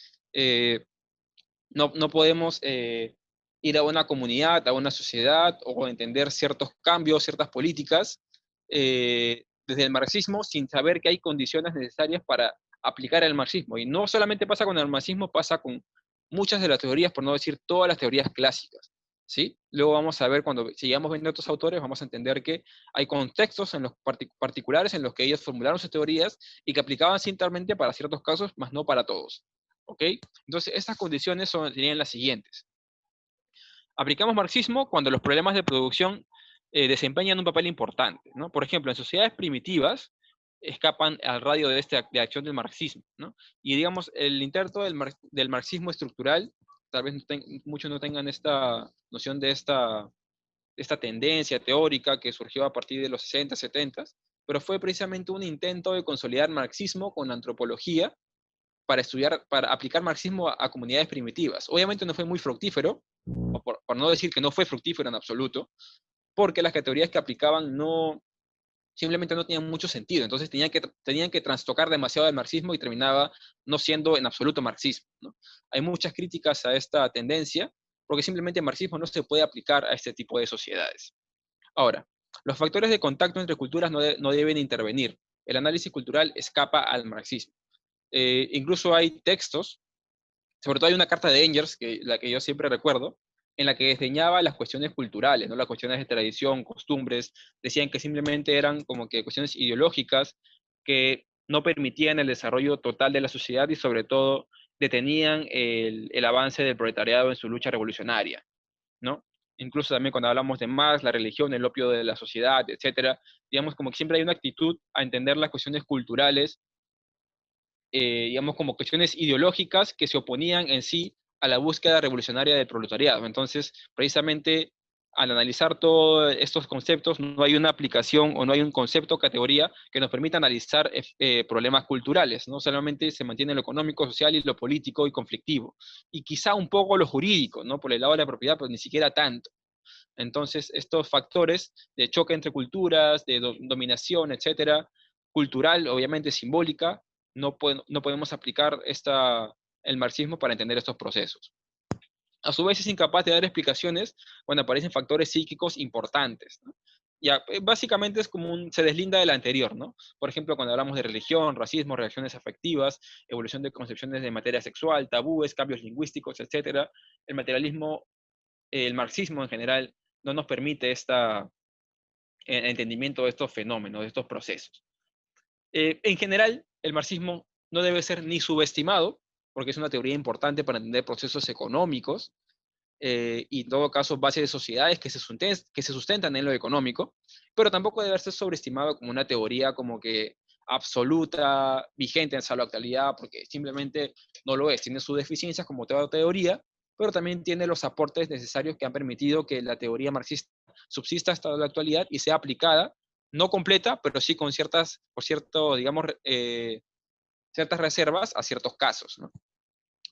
No podemos ir a una comunidad, a una sociedad o entender ciertos cambios, ciertas políticas desde el marxismo sin saber que hay condiciones necesarias para aplicar el marxismo. Y no solamente pasa con el marxismo, pasa con muchas de las teorías, por no decir todas las teorías clásicas, ¿sí? Luego vamos a ver, cuando sigamos viendo otros autores, vamos a entender que hay contextos en los particulares en los que ellos formularon sus teorías y que aplicaban simplemente para ciertos casos, más no para todos. ¿Ok? Entonces, estas condiciones serían las siguientes. Aplicamos marxismo cuando los problemas de producción desempeñan un papel importante, ¿no? Por ejemplo, en sociedades primitivas escapan al radio de acción del marxismo, ¿no? Y digamos, el intento del marxismo estructural, tal vez muchos no tengan esta noción de esta esta tendencia teórica que surgió a partir de los 60, 70, pero fue precisamente un intento de consolidar marxismo con antropología para estudiar, para aplicar marxismo a comunidades primitivas. Obviamente no fue muy fructífero, o por no decir que no fue fructífero en absoluto, porque las categorías que aplicaban no, simplemente no tenían mucho sentido. Entonces tenían que trastocar demasiado el marxismo y terminaba no siendo en absoluto marxismo, ¿no? Hay muchas críticas a esta tendencia porque simplemente el marxismo no se puede aplicar a este tipo de sociedades. Ahora, los factores de contacto entre culturas no deben intervenir. El análisis cultural escapa al marxismo. Incluso hay textos, sobre todo hay una carta de Engels, la que yo siempre recuerdo, en la que desdeñaba las cuestiones culturales, ¿no? Las cuestiones de tradición, costumbres, decían que simplemente eran como que cuestiones ideológicas que no permitían el desarrollo total de la sociedad y sobre todo detenían el avance del proletariado en su lucha revolucionaria, ¿no? Incluso también cuando hablamos de Marx, la religión, el opio de la sociedad, etcétera, digamos como que siempre hay una actitud a entender las cuestiones culturales, digamos, como cuestiones ideológicas que se oponían en sí a la búsqueda revolucionaria del proletariado. Entonces, precisamente, al analizar todos estos conceptos, no hay una aplicación o no hay un concepto o categoría que nos permita analizar problemas culturales, ¿no? Solamente se mantiene lo económico, social y lo político y conflictivo. Y quizá un poco lo jurídico, ¿no? Por el lado de la propiedad, pero ni siquiera tanto. Entonces, estos factores de choque entre culturas, de dominación, etcétera, cultural, obviamente simbólica, no podemos aplicar el marxismo para entender estos procesos. A su vez, es incapaz de dar explicaciones cuando aparecen factores psíquicos importantes, ¿no? Ya, básicamente es como se deslinda del anterior, ¿no? Por ejemplo, cuando hablamos de religión, racismo, reacciones afectivas, evolución de concepciones de materia sexual, tabúes, cambios lingüísticos, etcétera, el materialismo, el marxismo en general, no nos permite el entendimiento de estos fenómenos, de estos procesos. En general, el marxismo no debe ser ni subestimado, porque es una teoría importante para entender procesos económicos, y en todo caso bases de sociedades que se sustentan en lo económico, pero tampoco debe ser sobreestimado como una teoría como que absoluta, vigente en la actualidad, porque simplemente no lo es. Tiene sus deficiencias como toda teoría, pero también tiene los aportes necesarios que han permitido que la teoría marxista subsista hasta la actualidad y sea aplicada, no completa, pero sí con digamos, ciertas reservas a ciertos casos, ¿no?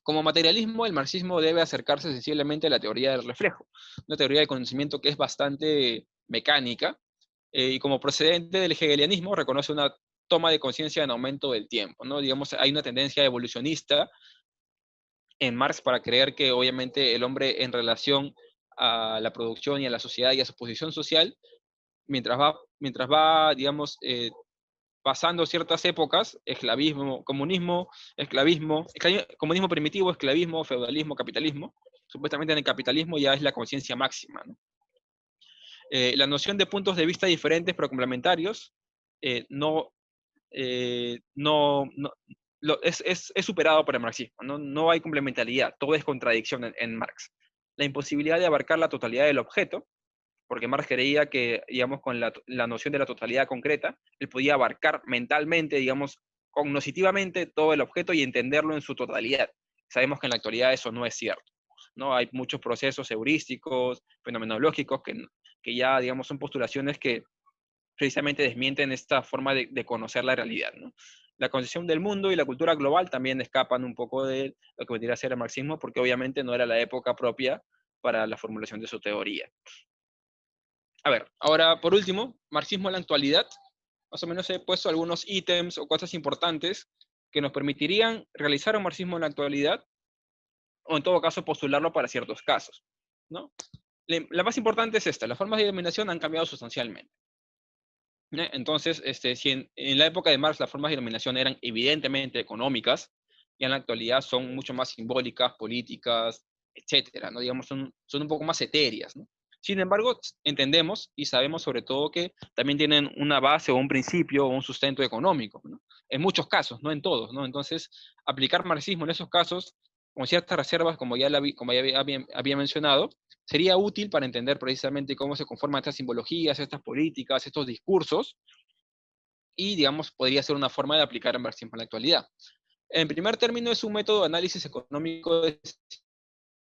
Como materialismo, el marxismo debe acercarse sensiblemente a la teoría del reflejo, una teoría de conocimiento que es bastante mecánica, y como procedente del hegelianismo reconoce una toma de conciencia en aumento del tiempo, ¿no? Digamos, hay una tendencia evolucionista en Marx para creer que obviamente el hombre en relación a la producción y a la sociedad y a su posición social, mientras va digamos, pasando ciertas épocas, esclavismo, comunismo, comunismo primitivo, esclavismo, feudalismo, capitalismo. Supuestamente en el capitalismo ya es la conciencia máxima, ¿no? La noción de puntos de vista diferentes pero complementarios eh, no, no es superado por el marxismo. No hay complementariedad, todo es contradicción en Marx. La imposibilidad de abarcar la totalidad del objeto, porque Marx creía que, digamos, con la noción de la totalidad concreta, él podía abarcar mentalmente, digamos, cognitivamente todo el objeto y entenderlo en su totalidad. Sabemos que en la actualidad eso no es cierto, ¿no? Hay muchos procesos heurísticos, fenomenológicos, que ya, digamos, son postulaciones que precisamente desmienten esta forma de conocer la realidad, ¿no? La concepción del mundo y la cultura global también escapan un poco de lo que vendría a ser el marxismo, porque obviamente no era la época propia para la formulación de su teoría. A ver, ahora por último, marxismo en la actualidad. Más o menos he puesto algunos ítems o cosas importantes que nos permitirían realizar un marxismo en la actualidad o en todo caso postularlo para ciertos casos, ¿no? La más importante es esta: las formas de dominación han cambiado sustancialmente, ¿no? Entonces, si en la época de Marx las formas de dominación eran evidentemente económicas, y en la actualidad son mucho más simbólicas, políticas, etcétera, ¿no? Digamos, son un poco más etéreas, ¿no? Sin embargo, entendemos y sabemos sobre todo que también tienen una base o un principio o un sustento económico, ¿no? En muchos casos, no en todos, ¿no? Entonces, aplicar marxismo en esos casos, con ciertas reservas, como ya había mencionado, sería útil para entender precisamente cómo se conforman estas simbologías, estas políticas, estos discursos, y, digamos, podría ser una forma de aplicar el marxismo en la actualidad. En primer término, es un método de análisis económico destinado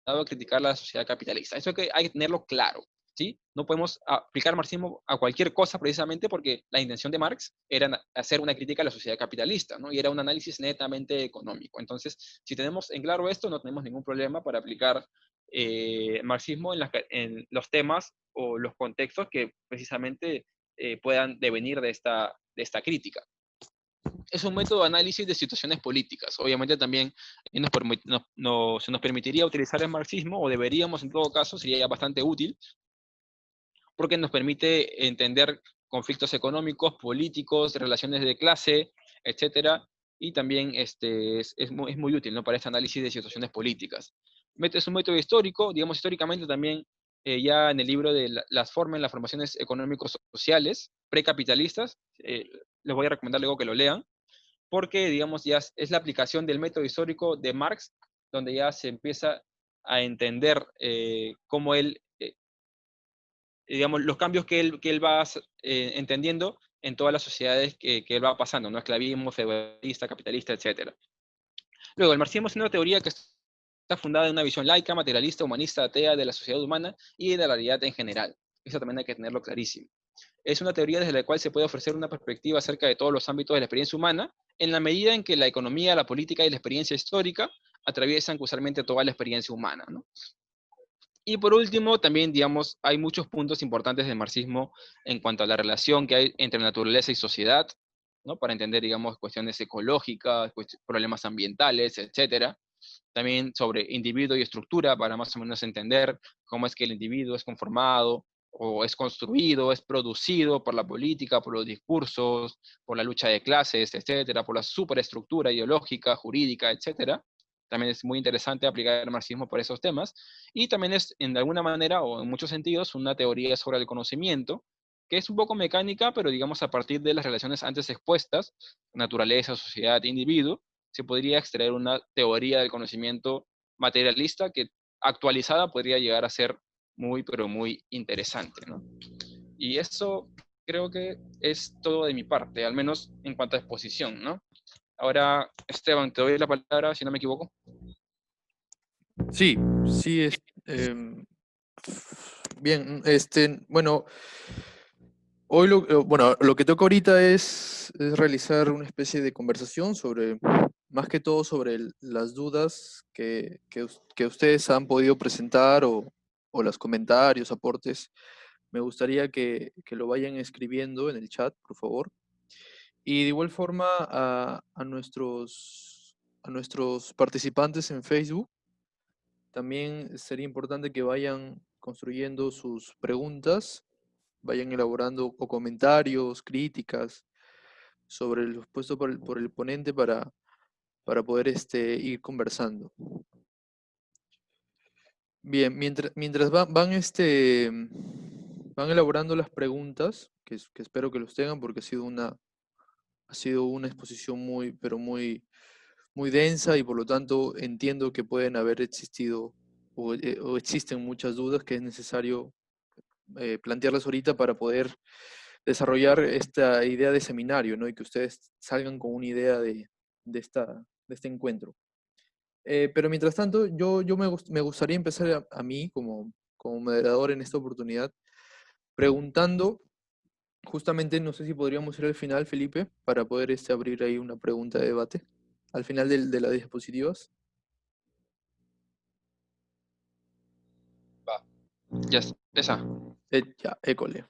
a criticar la sociedad capitalista. Eso hay que tenerlo claro. ¿sí? No podemos aplicar marxismo a cualquier cosa precisamente porque la intención de Marx era hacer una crítica a la sociedad capitalista, ¿no? Y era un análisis netamente económico. Entonces, si tenemos en claro esto, no tenemos ningún problema para aplicar marxismo en los temas o los contextos que precisamente puedan devenir de esta crítica. Es un método de análisis de situaciones políticas. Obviamente también se nos permitiría utilizar el marxismo, o deberíamos en todo caso, sería bastante útil, porque nos permite entender conflictos económicos, políticos, relaciones de clase, etcétera, y también es muy útil, ¿no?, para este análisis de situaciones políticas. Es un método histórico, digamos, históricamente también, ya en el libro de las formaciones económicos sociales precapitalistas, les voy a recomendar luego que lo lean, porque, digamos, ya es la aplicación del método histórico de Marx, donde ya se empieza a entender cómo él, digamos, los cambios que él va entendiendo en todas las sociedades que él va pasando, ¿no? Esclavismo, feudalista, capitalista, etc. Luego, el marxismo es una teoría que está fundada en una visión laica, materialista, humanista, atea de la sociedad humana y de la realidad en general. Eso también hay que tenerlo clarísimo. Es una teoría desde la cual se puede ofrecer una perspectiva acerca de todos los ámbitos de la experiencia humana, en la medida en que la economía, la política y la experiencia histórica atraviesan usualmente toda la experiencia humana, ¿no? Y por último, también, digamos, hay muchos puntos importantes del marxismo en cuanto a la relación que hay entre naturaleza y sociedad, ¿no? Para entender, digamos, cuestiones ecológicas, problemas ambientales, etcétera. También sobre individuo y estructura, para más o menos entender cómo es que el individuo es conformado o es construido, es producido por la política, por los discursos, por la lucha de clases, etcétera, por la superestructura ideológica, jurídica, etcétera. También es muy interesante aplicar el marxismo por esos temas. Y también es, en alguna manera, o en muchos sentidos, una teoría sobre el conocimiento, que es un poco mecánica, pero digamos a partir de las relaciones antes expuestas, naturaleza, sociedad, individuo, se podría extraer una teoría del conocimiento materialista que actualizada podría llegar a ser muy, pero muy interesante, ¿no? Y eso creo que es todo de mi parte, al menos en cuanto a exposición, ¿no? Ahora, Esteban, te doy la palabra, si no me equivoco. Sí, sí, bien, bueno, hoy bueno, lo que toca ahorita es realizar una especie de conversación sobre, más que todo sobre las dudas que ustedes han podido presentar o los comentarios, aportes. Me gustaría que lo vayan escribiendo en el chat, por favor. Y de igual forma a nuestros participantes en Facebook, también sería importante que vayan construyendo sus preguntas, vayan elaborando o comentarios, críticas sobre lo expuesto por el ponente para poder ir conversando. Bien, mientras van elaborando las preguntas, que espero que los tengan porque ha sido una exposición muy, pero muy densa y por lo tanto entiendo que pueden haber existido o existen muchas dudas que es necesario plantearlas ahorita para poder desarrollar esta idea de seminario, ¿no? Y que ustedes salgan con una idea de este encuentro. Pero mientras tanto, me gustaría empezar a mí como moderador en esta oportunidad preguntando, justamente, no sé si podríamos ir al final, Felipe, para poder abrir ahí una pregunta de debate, al final de las diapositivas. Va, ya esa. Ya, école.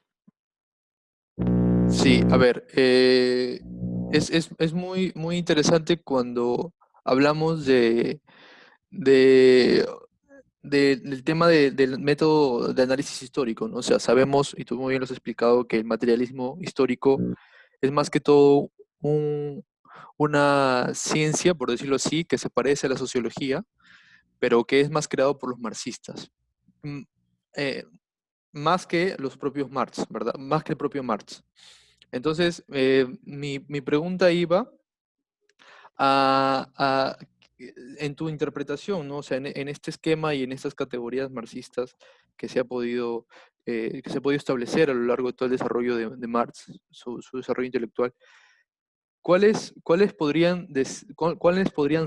Sí, a ver, es muy interesante cuando hablamos de, del tema del método de análisis histórico, ¿no? O sea, sabemos, y tú muy bien lo has explicado, que el materialismo histórico es más que todo un- una ciencia, por decirlo así, que se parece a la sociología, pero que es más creado por los marxistas. Mm, eh, Más que los propios Marx, ¿verdad? Más que el propio Marx. Entonces, mi pregunta iba a, en tu interpretación, ¿no? O sea, en este esquema y en estas categorías marxistas que que se ha podido establecer a lo largo de todo el desarrollo de Marx, su desarrollo intelectual, ¿cuáles podrían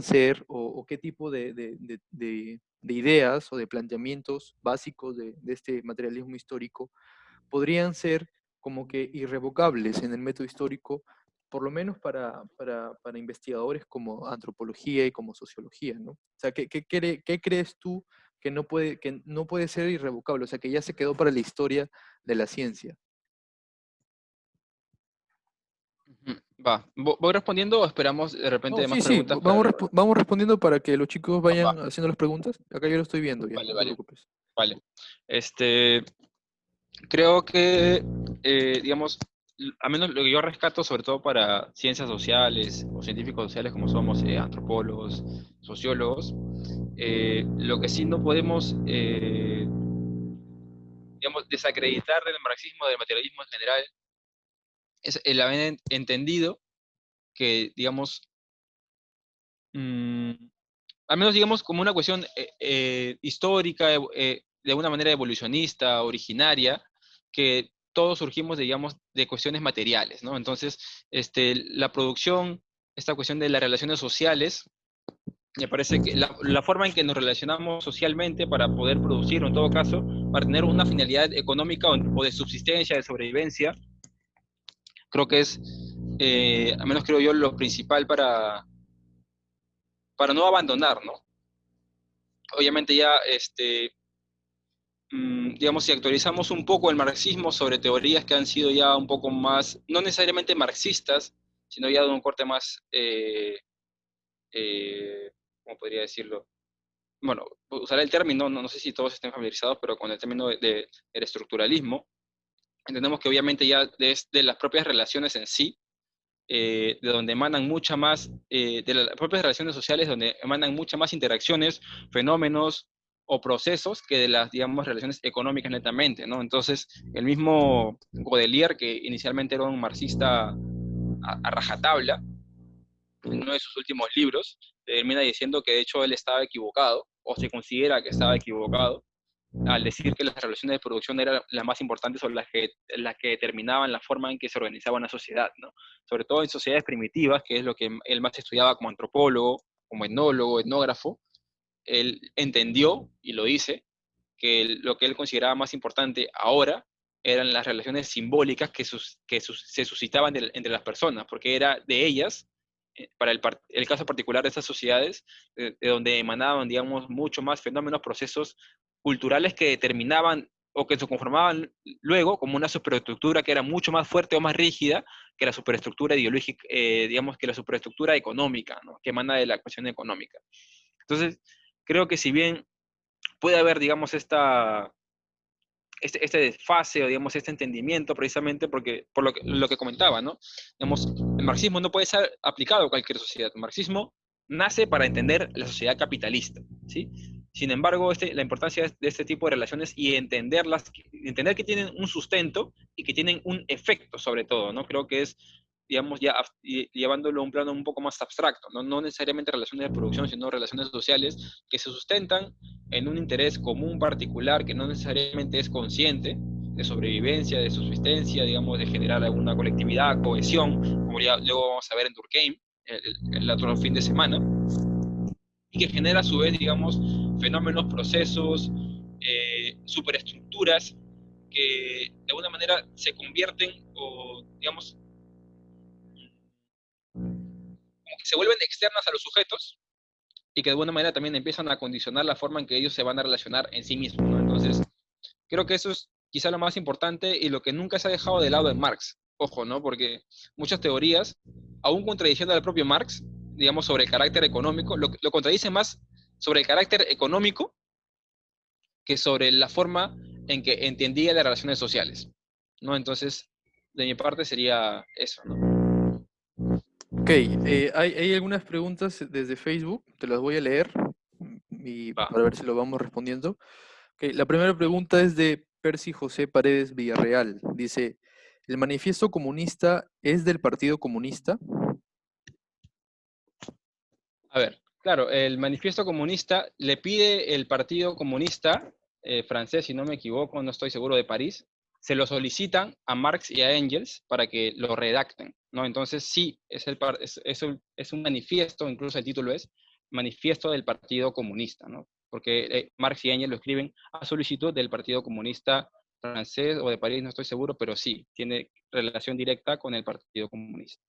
ser o qué tipo de ideas o de planteamientos básicos de este materialismo histórico podrían ser como que irrevocables en el método histórico, por lo menos para investigadores como antropología y como sociología, ¿no? O sea, ¿qué crees tú que no puede ser irrevocable? O sea, que ya se quedó para la historia de la ciencia. Ujú. Va, ¿voy respondiendo o esperamos de repente No, de sí, más sí, preguntas para luego? vamos respondiendo para que los chicos Va, vayan haciendo las preguntas. Acá yo lo estoy viendo ya, vale, no te vale, preocupes. vale. Creo que, digamos, a menos lo que yo rescato, sobre todo para ciencias sociales o científicos sociales como somos, antropólogos, sociólogos, lo que sí no podemos, digamos, desacreditar del marxismo, del materialismo en general, es el haber entendido que, digamos, mm, al menos digamos como una cuestión histórica, de alguna manera evolucionista, originaria, que todos surgimos, digamos, de cuestiones materiales, ¿no? Entonces, la producción, esta cuestión de las relaciones sociales, me parece que la forma en que nos relacionamos socialmente para poder producir, o en todo caso, para tener una finalidad económica o de subsistencia, de sobrevivencia, creo que es, al menos creo yo, lo principal para no abandonar, ¿no? Obviamente ya, digamos, si actualizamos un poco el marxismo sobre teorías que han sido ya un poco más, no necesariamente marxistas, sino ya de un corte más, ¿cómo podría decirlo? Bueno, usaré el término, no sé si todos estén familiarizados, pero con el término del estructuralismo, entendemos que obviamente ya desde las propias relaciones en sí, de donde emanan mucha más, de las propias relaciones sociales, donde emanan muchas más interacciones, fenómenos o procesos que de las, digamos, relaciones económicas netamente, ¿no? Entonces, el mismo Godelier, que inicialmente era un marxista a rajatabla, en uno de sus últimos libros, termina diciendo que de hecho él estaba equivocado, o se considera que estaba equivocado, al decir que las relaciones de producción eran las más importantes o las que determinaban la forma en que se organizaba una sociedad, ¿no? Sobre todo en sociedades primitivas, que es lo que él más estudiaba como antropólogo, como etnólogo, etnógrafo, él entendió, y lo dice, que lo que él consideraba más importante ahora eran las relaciones simbólicas se suscitaban entre las personas, porque era de ellas, para el caso particular de estas sociedades, de donde emanaban, digamos, mucho más fenómenos, procesos culturales que determinaban o que se conformaban luego como una superestructura que era mucho más fuerte o más rígida que la superestructura ideológica, digamos, que la superestructura económica, ¿no? Que emana de la cuestión económica. Entonces, creo que si bien puede haber, digamos, este desfase o, digamos, este entendimiento precisamente porque, por lo que comentaba, ¿no? Digamos, el marxismo no puede ser aplicado a cualquier sociedad. El marxismo nace para entender la sociedad capitalista, ¿sí? Sin embargo, la importancia de este tipo de relaciones y entenderlas, entender que tienen un sustento y que tienen un efecto sobre todo, ¿no? Creo que es, digamos, ya llevándolo a un plano un poco más abstracto, ¿no? No necesariamente relaciones de producción, sino relaciones sociales que se sustentan en un interés común particular que no necesariamente es consciente, de sobrevivencia, de subsistencia, digamos, de generar alguna colectividad, cohesión, como ya luego vamos a ver en Durkheim, el otro fin de semana, y que genera a su vez, digamos, fenómenos, procesos, superestructuras que de alguna manera se convierten o, digamos, como que se vuelven externas a los sujetos y que de alguna manera también empiezan a condicionar la forma en que ellos se van a relacionar en sí mismos, ¿no? Entonces, creo que eso es quizá lo más importante y lo que nunca se ha dejado de lado en Marx. Ojo, ¿no? Porque muchas teorías, aún contradiciendo al propio Marx, digamos, sobre el carácter económico, lo contradicen más sobre el carácter económico que sobre la forma en que entendía las relaciones sociales, ¿no? Entonces, de mi parte sería eso, ¿no? Ok, hay algunas preguntas desde Facebook, te las voy a leer y Va. para ver si lo vamos respondiendo. Ok, la primera pregunta es de Percy José Paredes Villarreal. Dice, ¿el manifiesto comunista es del Partido Comunista? A ver, claro, el manifiesto comunista le pide el Partido Comunista francés, si no me equivoco, no estoy seguro, de París, se lo solicitan a Marx y a Engels para que lo redacten. ¿no? Entonces sí, es un manifiesto, incluso el título es Manifiesto del Partido Comunista, ¿no? Porque Marx y Engels lo escriben a solicitud del Partido Comunista francés o de París, no estoy seguro, pero sí, tiene relación directa con el Partido Comunista.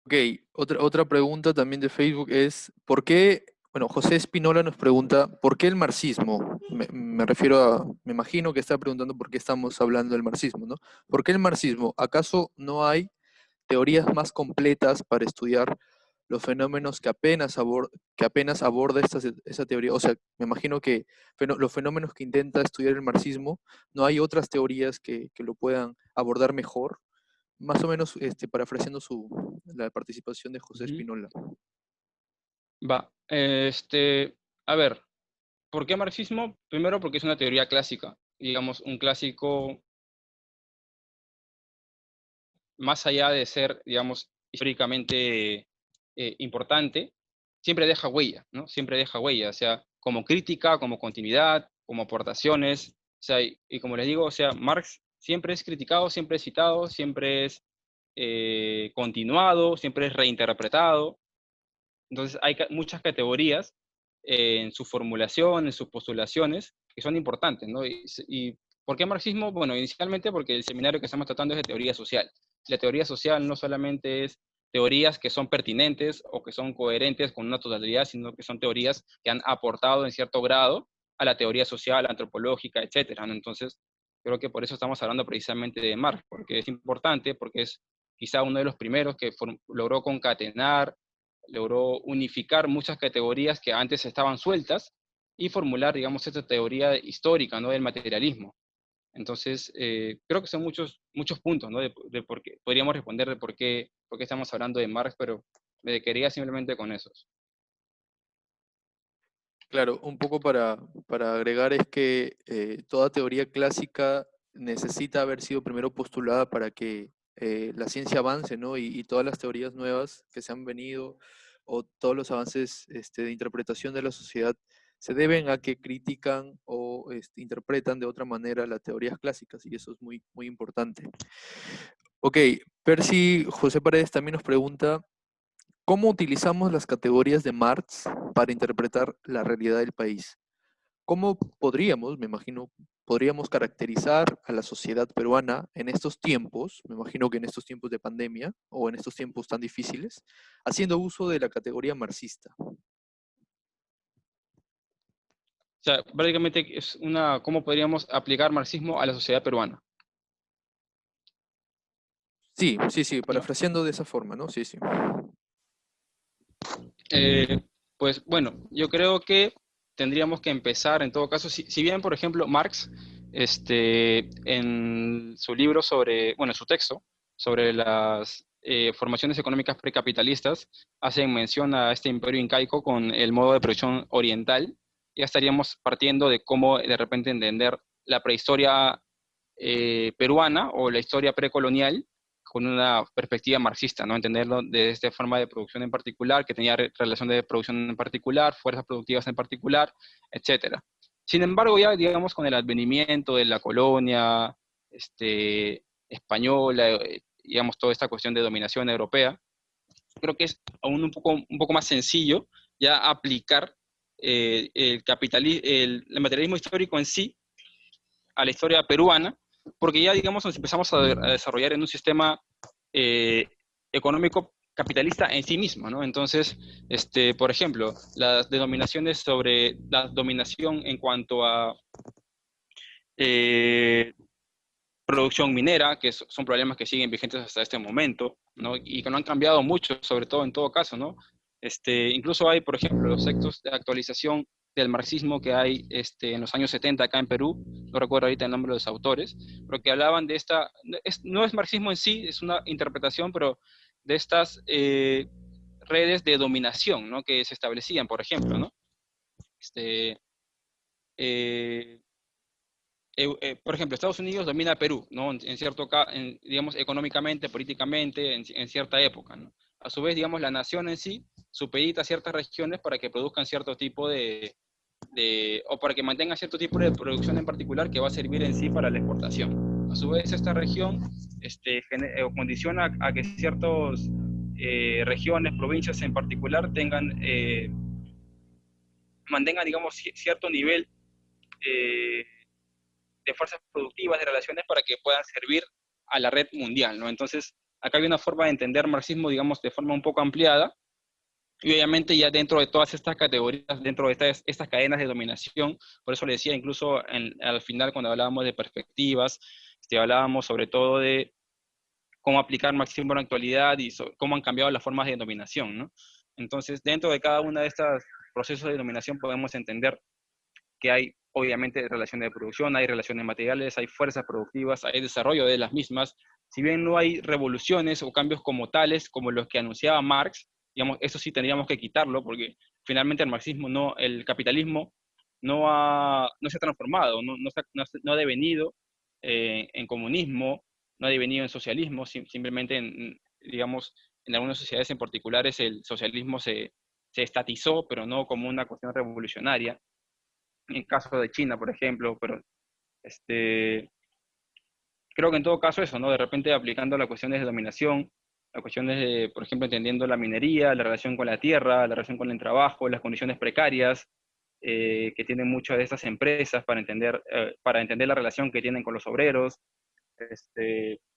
Ok, otra pregunta también de Facebook es, ¿por qué? Bueno, José Espinola nos pregunta, ¿por qué el marxismo? Me refiero a, me imagino que está preguntando por qué estamos hablando del marxismo, ¿no? ¿Por qué el marxismo? ¿Acaso no hay teorías más completas para estudiar los fenómenos que apenas aborda esa teoría? O sea, me imagino que los fenómenos que intenta estudiar el marxismo, ¿no hay otras teorías que lo puedan abordar mejor? Más o menos parafraseando la participación de José Ujú. Espinola. Va, a ver, ¿por qué marxismo? Primero porque es una teoría clásica, digamos, un clásico más allá de ser, digamos, históricamente importante, siempre deja huella, ¿no? Siempre deja huella, o sea, como crítica, como continuidad, como aportaciones, o sea, y como les digo, o sea, Marx siempre es criticado, siempre es citado, siempre es continuado, siempre es reinterpretado. Entonces hay muchas categorías en su formulación, en sus postulaciones, que son importantes, ¿no? Y ¿por qué marxismo? Bueno, inicialmente porque el seminario que estamos tratando es de teoría social. La teoría social no solamente es teorías que son pertinentes o que son coherentes con una totalidad, sino que son teorías que han aportado en cierto grado a la teoría social, antropológica, etcétera, ¿no? Entonces, creo que por eso estamos hablando precisamente de Marx, porque es importante, porque es quizá uno de los primeros que logró concatenar, logró unificar muchas categorías que antes estaban sueltas y formular, digamos, esta teoría histórica, ¿no? Del materialismo. Entonces, creo que son muchos puntos, ¿no? De por qué, podríamos responder de por qué estamos hablando de Marx, pero me quedaría simplemente con esos. Claro, un poco para agregar es que toda teoría clásica necesita haber sido primero postulada para que la ciencia avance, ¿no? Y todas las teorías nuevas que se han venido o todos los avances de interpretación de la sociedad se deben a que critican o interpretan de otra manera las teorías clásicas y eso es muy, muy importante. Ok, Percy José Paredes también nos pregunta, ¿cómo utilizamos las categorías de Marx para interpretar la realidad del país? ¿Cómo podríamos, me imagino, podríamos caracterizar a la sociedad peruana en estos tiempos, me imagino que en estos tiempos de pandemia o en estos tiempos tan difíciles, haciendo uso de la categoría marxista? O sea, básicamente es ¿cómo podríamos aplicar marxismo a la sociedad peruana? Sí, sí, sí, ¿No? parafraseando de esa forma, ¿no? Sí, sí. Eh, pues bueno, yo creo que tendríamos que empezar, en todo caso, si bien, por ejemplo, Marx, en su libro sobre, bueno, en su texto sobre las formaciones económicas precapitalistas, hacen mención a este imperio incaico con el modo de producción oriental. Ya estaríamos partiendo de cómo de repente entender la prehistoria peruana o la historia precolonial con una perspectiva marxista, ¿no? Entenderlo de esta forma de producción en particular, que tenía relación de producción en particular, fuerzas productivas en particular, etcétera. Sin embargo, ya digamos con el advenimiento de la colonia española, digamos toda esta cuestión de dominación europea, creo que es aún un poco más sencillo ya aplicar el materialismo histórico en sí a la historia peruana, porque ya, digamos, nos empezamos a desarrollar en un sistema eh, económico capitalista en sí mismo, ¿no? Entonces, por ejemplo, las denominaciones sobre la dominación en cuanto a eh, producción minera, que son problemas que siguen vigentes hasta este momento, ¿no? Y que no han cambiado mucho, sobre todo en todo caso, ¿no? Incluso hay, por ejemplo, los textos de actualización del marxismo que hay en los años 70 acá en Perú, no recuerdo ahorita el nombre de los autores, pero que hablaban de no es marxismo en sí, es una interpretación, pero de estas redes de dominación, ¿no? Que se establecían, por ejemplo, ¿no? Este, eh, por ejemplo, Estados Unidos domina Perú, ¿no? Digamos, económicamente, políticamente, en cierta época, ¿no? A su vez, digamos, la nación en sí supedita a ciertas regiones para que produzcan cierto tipo o para que mantengan cierto tipo de producción en particular que va a servir en sí para la exportación. A su vez, esta región condiciona a que ciertas regiones, provincias en particular, mantengan, digamos, cierto nivel de fuerzas productivas, de relaciones, para que puedan servir a la red mundial, ¿no? Entonces, acá hay una forma de entender marxismo, digamos, de forma un poco ampliada, y obviamente ya dentro de todas estas categorías, dentro de estas cadenas de dominación, por eso le decía, incluso al final cuando hablábamos de perspectivas, hablábamos sobre todo de cómo aplicar marxismo en la actualidad y cómo han cambiado las formas de dominación, ¿no? Entonces, dentro de cada una de estos procesos de dominación podemos entender que hay obviamente relaciones de producción, hay relaciones materiales, hay fuerzas productivas, hay desarrollo de las mismas. Si bien no hay revoluciones o cambios como tales, como los que anunciaba Marx, digamos, eso sí tendríamos que quitarlo, porque finalmente el marxismo, el capitalismo no se ha transformado, no ha devenido en comunismo, no ha devenido en socialismo, simplemente digamos, en algunas sociedades en particulares el socialismo se estatizó, pero no como una cuestión revolucionaria, en caso de China, por ejemplo, pero creo que en todo caso eso, ¿no? De repente aplicando las cuestiones de dominación, las cuestiones de, por ejemplo, entendiendo la minería, la relación con la tierra, la relación con el trabajo, las condiciones precarias que tienen muchas de estas empresas para entender la relación que tienen con los obreros,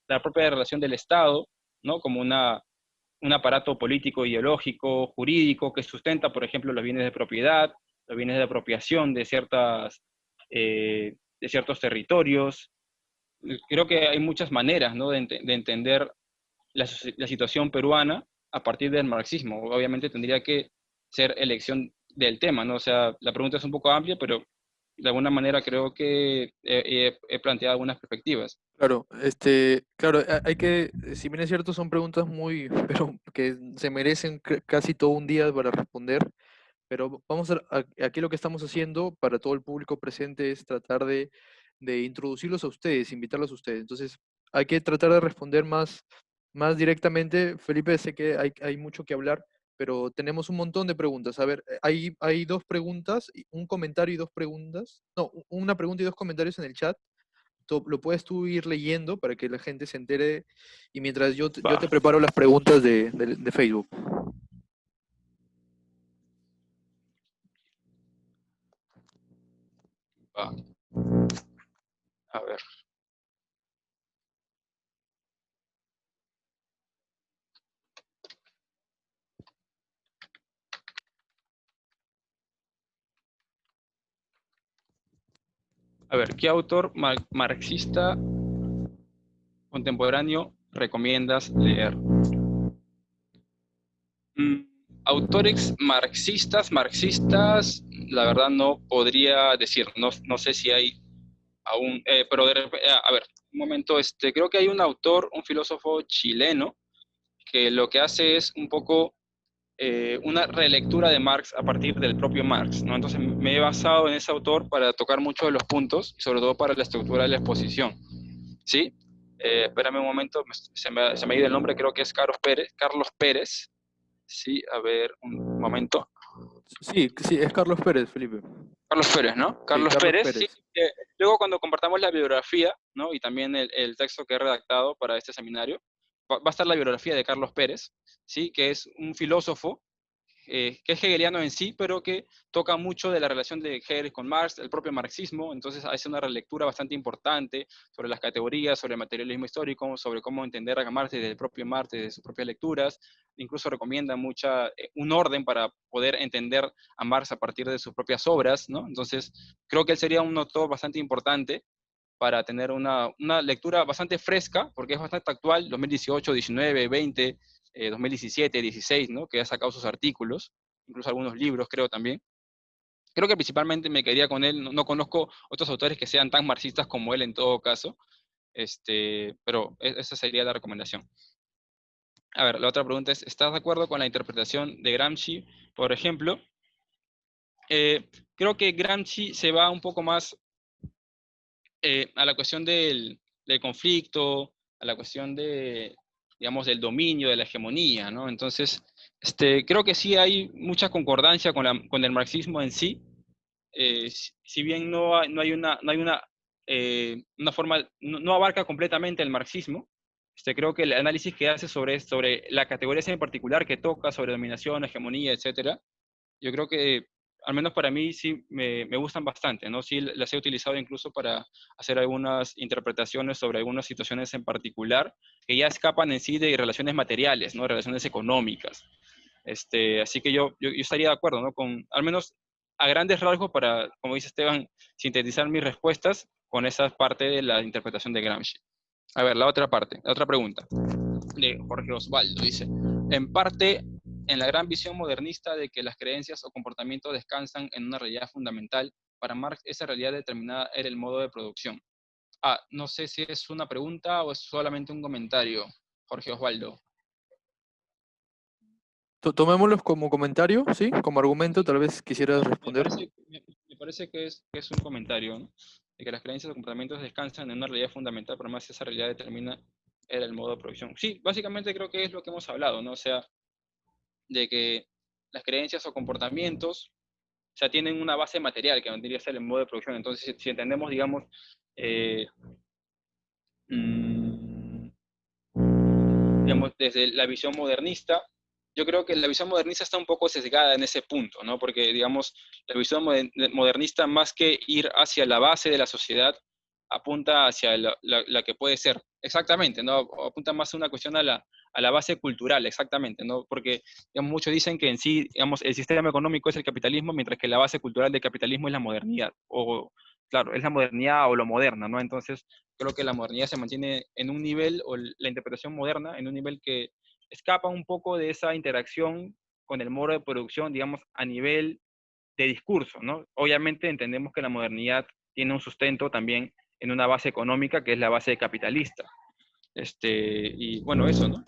la propia relación del Estado, ¿no? Como un aparato político, ideológico, jurídico, que sustenta, por ejemplo, los bienes de propiedad, los bienes de apropiación de ciertos territorios. Creo que hay muchas maneras, ¿no? de entender la situación peruana a partir del marxismo. Obviamente tendría que ser elección del tema, ¿no? O sea, la pregunta es un poco amplia, pero de alguna manera creo que he planteado algunas perspectivas. Claro, claro, hay que, si bien es cierto, son preguntas muy, pero que se merecen casi todo un día para responder, pero vamos aquí lo que estamos haciendo para todo el público presente es tratar de introducirlos a ustedes, invitarlos a ustedes. Entonces, hay que tratar de responder más directamente. Felipe, sé que hay mucho que hablar, pero tenemos un montón de preguntas. A ver, hay dos preguntas, un comentario y dos preguntas. No, una pregunta y dos comentarios en el chat. Lo puedes tú ir leyendo para que la gente se entere y mientras yo te Va, preparo las preguntas de Facebook. va. A ver. A ver, ¿qué autor marxista contemporáneo recomiendas leer? Mm, Autores marxistas, la verdad no podría decir, no sé si hay aún, pero a ver, un momento, creo que hay un autor, un filósofo chileno, que lo que hace es un poco una relectura de Marx a partir del propio Marx, ¿no? Entonces me he basado en ese autor para tocar muchos de los puntos, y sobre todo para la estructura de la exposición, ¿sí? Espérame un momento, se me ha ido el nombre, creo que es Carlos Pérez, sí, a ver, un momento. Sí, sí, es Carlos Pérez, Felipe. Carlos Pérez, ¿no? Sí, Carlos Carlos Pérez, sí. Pérez. Luego cuando compartamos la biografía, ¿no? Y también el texto que he redactado para este seminario, va a estar la biografía de Carlos Pérez, ¿sí? Que es un filósofo que es hegeliano en sí, pero que toca mucho de la relación de Hegel con Marx, el propio marxismo, entonces hace una relectura bastante importante sobre las categorías, sobre el materialismo histórico, sobre cómo entender a Marx desde el propio Marx, desde sus propias lecturas, incluso recomienda un orden para poder entender a Marx a partir de sus propias obras, ¿no? Entonces, creo que él sería un autor bastante importante para tener una lectura bastante fresca, porque es bastante actual, 2018, 19, 20, 2017, 16, ¿no? Que ha sacado sus artículos, incluso algunos libros, creo también. Creo que principalmente me quedaría con él, no conozco otros autores que sean tan marxistas como él en todo caso, pero esa sería la recomendación. A ver, la otra pregunta es, ¿estás de acuerdo con la interpretación de Gramsci, por ejemplo? Creo que Gramsci se va un poco más a la cuestión del conflicto, a la cuestión digamos, del dominio, de la hegemonía, ¿no? Entonces, creo que sí hay mucha concordancia con el marxismo en sí, si bien no hay una una forma, no abarca completamente el marxismo. Creo que el análisis que hace sobre la categoría en particular que toca, sobre dominación, hegemonía, etcétera, yo creo que, al menos para mí, sí me gustan bastante, ¿no? Sí las he utilizado incluso para hacer algunas interpretaciones sobre algunas situaciones en particular que ya escapan en sí de relaciones materiales, ¿no? Relaciones económicas. Así que yo estaría de acuerdo, ¿no? Con, al menos a grandes rasgos, para, como dice Esteban, sintetizar mis respuestas con esa parte de la interpretación de Gramsci. A ver, la otra parte, la otra pregunta de Jorge Osvaldo dice, en parte, en la gran visión modernista de que las creencias o comportamientos descansan en una realidad fundamental, para Marx esa realidad determinada era el modo de producción. No sé si es una pregunta o es solamente un comentario, Jorge Osvaldo. Tomémoslos como comentario, ¿sí? Como argumento, tal vez quisieras responder. Me parece que es un comentario, ¿no? De que las creencias o comportamientos descansan en una realidad fundamental, pero más esa realidad determina el modo de producción. Sí, básicamente creo que es lo que hemos hablado, ¿no? O sea, de que las creencias o comportamientos, o sea, tienen una base material que vendría a ser el modo de producción. Entonces, si entendemos, digamos, eh, mmm, digamos, desde la visión modernista, yo creo que la visión modernista está un poco sesgada en ese punto, ¿no? Porque, digamos, la visión modernista, más que ir hacia la base de la sociedad, apunta hacia la que puede ser. Exactamente, ¿no? Apunta más a una cuestión a la base cultural, exactamente, ¿no? Porque, digamos, muchos dicen que en sí, digamos, el sistema económico es el capitalismo, mientras que la base cultural del capitalismo es la modernidad, o, claro, es la modernidad o lo moderna, ¿no? Entonces, creo que la modernidad se mantiene en un nivel, o la interpretación moderna, en un nivel que escapa un poco de esa interacción con el modo de producción, digamos, a nivel de discurso, ¿no? Obviamente entendemos que la modernidad tiene un sustento también en una base económica que es la base capitalista. Y bueno, eso, ¿no?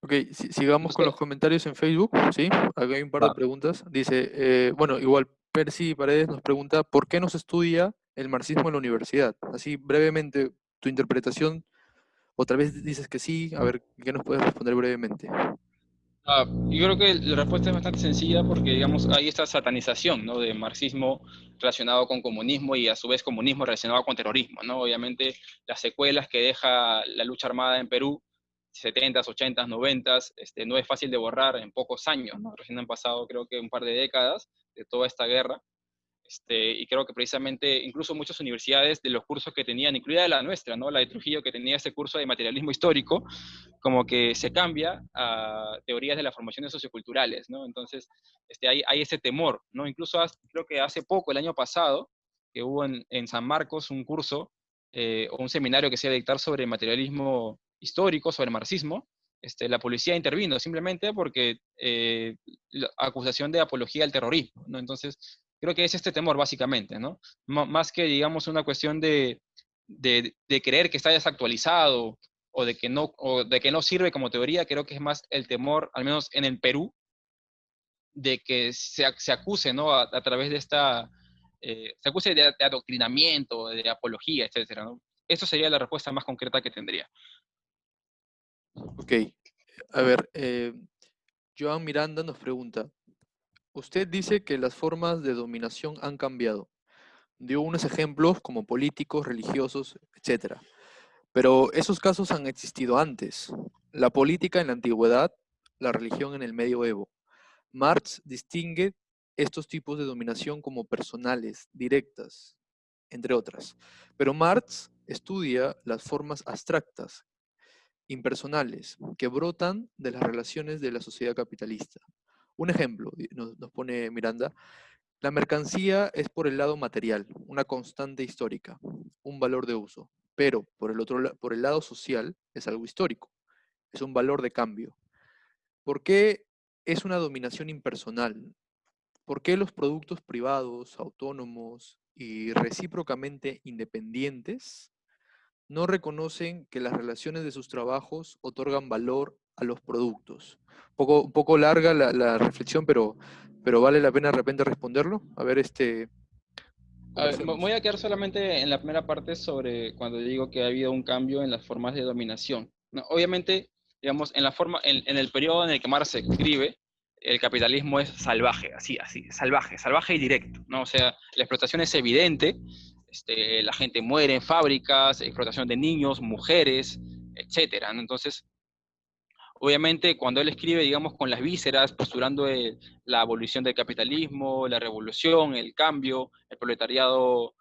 Ok, sigamos No con sé. los comentarios en Facebook, ¿sí? Aquí hay un par de Va. preguntas. Dice, bueno, igual Percy Paredes nos pregunta, ¿por qué no se estudia el marxismo en la universidad? Así, brevemente, tu interpretación, o tal vez dices que sí, a ver, ¿qué nos puedes responder brevemente? Yo creo que la respuesta es bastante sencilla porque, digamos, hay esta satanización, ¿no? De marxismo relacionado con comunismo y a su vez comunismo relacionado con terrorismo, ¿no? Obviamente las secuelas que deja la lucha armada en Perú, 70s, 80s, 90s, no es fácil de borrar en pocos años, ¿no? Recién han pasado creo que un par de décadas de toda esta guerra. Y creo que precisamente incluso muchas universidades de los cursos que tenían, incluida la nuestra, ¿no? La de Trujillo, que tenía ese curso de materialismo histórico, como que se cambia a teorías de las formaciones socioculturales, ¿no? Entonces, hay ese temor, ¿no? Incluso creo que hace poco, el año pasado, que hubo en San Marcos un curso o un seminario que se iba a dictar sobre materialismo histórico, sobre marxismo. La policía intervino simplemente porque la acusación de apología al terrorismo, ¿no? Entonces, creo que es este temor básicamente, ¿no? Más que, digamos, una cuestión de creer que está desactualizado o de que no sirve como teoría, creo que es más el temor, al menos en el Perú, de que se acuse, ¿no? A través de se acuse de adoctrinamiento, de apología, etcétera, ¿no? Eso sería la respuesta más concreta que tendría. Ok, a ver, Joan Miranda nos pregunta, usted dice que las formas de dominación han cambiado. Dio unos ejemplos como políticos, religiosos, etcétera. Pero esos casos han existido antes. La política en la antigüedad, la religión en el medioevo. Marx distingue estos tipos de dominación como personales, directas, entre otras. Pero Marx estudia las formas abstractas, impersonales, que brotan de las relaciones de la sociedad capitalista. Un ejemplo, nos pone Miranda, la mercancía es por el lado material, una constante histórica, un valor de uso, pero por el lado social es algo histórico, es un valor de cambio. ¿Por qué es una dominación impersonal? ¿Por qué los productos privados, autónomos y recíprocamente independientes no reconocen que las relaciones de sus trabajos otorgan valor a los productos? Un poco larga la reflexión, pero vale la pena de repente responderlo. A ver, A ver, me voy conversemos. a quedar solamente en la primera parte sobre cuando digo que ha habido un cambio en las formas de dominación, ¿no? Obviamente, digamos, en el periodo en el que Marx escribe, el capitalismo es salvaje, así, salvaje, salvaje y directo, ¿no? O sea, la explotación es evidente, la gente muere en fábricas, explotación de niños, mujeres, etcétera, ¿no? Entonces, obviamente, cuando él escribe, digamos, con las vísceras, postulando la abolición del capitalismo, la revolución, el cambio, el proletariado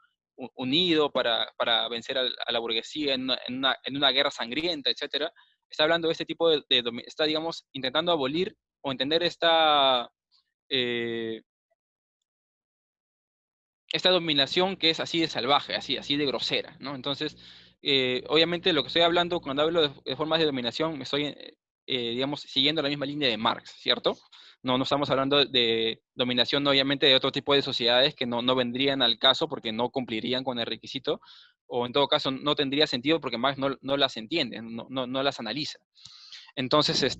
unido para vencer a la burguesía en una guerra sangrienta, etcétera, está hablando de este tipo está, digamos, intentando abolir o entender eh, esta dominación que es así de salvaje, así de grosera, ¿no? Entonces, obviamente lo que estoy hablando cuando hablo de formas de dominación, me estoy, digamos, siguiendo la misma línea de Marx, ¿cierto? No estamos hablando de dominación, obviamente, de otro tipo de sociedades que no vendrían al caso porque no cumplirían con el requisito, o en todo caso no tendría sentido porque Marx no las entiende, no las analiza. Entonces,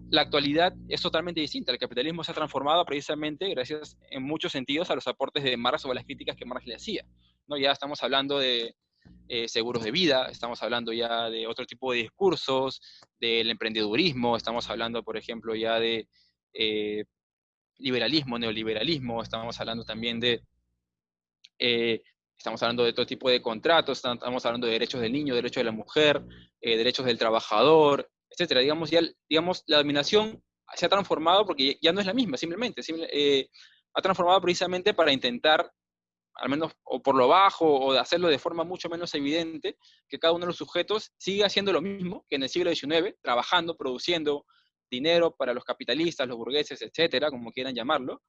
la actualidad es totalmente distinta. El capitalismo se ha transformado precisamente gracias, en muchos sentidos, a los aportes de Marx o a las críticas que Marx le hacía, ¿no? Ya estamos hablando de seguros de vida, estamos hablando ya de otro tipo de discursos, del emprendedurismo, estamos hablando, por ejemplo, ya de eh, liberalismo, neoliberalismo, estamos hablando también eh, estamos hablando de todo tipo de contratos, estamos hablando de derechos del niño, derechos de la mujer, derechos del trabajador, etcétera. Digamos, la dominación se ha transformado porque ya no es la misma, simplemente. Ha transformado precisamente para intentar, al menos o por lo bajo, o de hacerlo de forma mucho menos evidente, que cada uno de los sujetos siga haciendo lo mismo que en el siglo XIX, trabajando, produciendo dinero para los capitalistas, los burgueses, etcétera, como quieran llamarlo,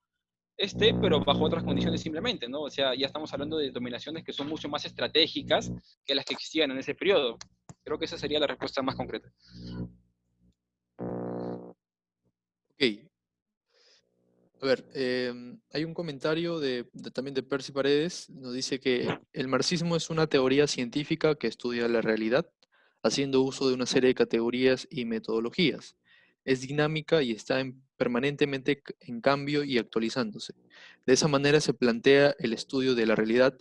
pero bajo otras condiciones simplemente, ¿no? O sea, ya estamos hablando de dominaciones que son mucho más estratégicas que las que existían en ese periodo. Creo que esa sería la respuesta más concreta. Ok, a ver, hay un comentario también de Percy Paredes, nos dice que el marxismo es una teoría científica que estudia la realidad, haciendo uso de una serie de categorías y metodologías. Es dinámica y está permanentemente en cambio y actualizándose. De esa manera se plantea el estudio de la realidad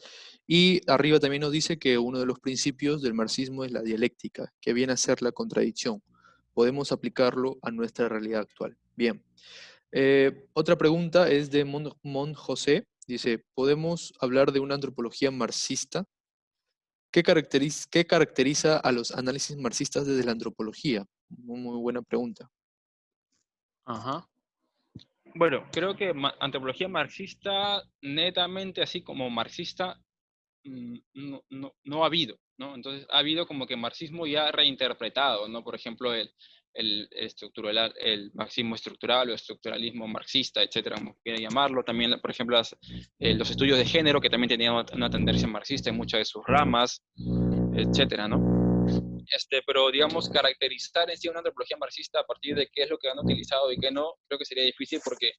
y arriba también nos dice que uno de los principios del marxismo es la dialéctica, que viene a ser la contradicción. Podemos aplicarlo a nuestra realidad actual. Bien. Otra pregunta es de Mon José. Dice, ¿podemos hablar de una antropología marxista? ¿Qué caracteriza a los análisis marxistas desde la antropología? Muy buena pregunta. Ajá. Bueno, creo que antropología marxista, netamente así como marxista, no ha habido, ¿no? Entonces ha habido como que marxismo ya reinterpretado, ¿no? Por ejemplo, el marxismo estructural o estructuralismo marxista, etcétera, como quiera llamarlo. También, por ejemplo, los estudios de género, que también tenían una tendencia marxista en muchas de sus ramas, etcétera, ¿no? Pero digamos, caracterizar en sí una antropología marxista a partir de qué es lo que han utilizado y qué no, creo que sería difícil porque,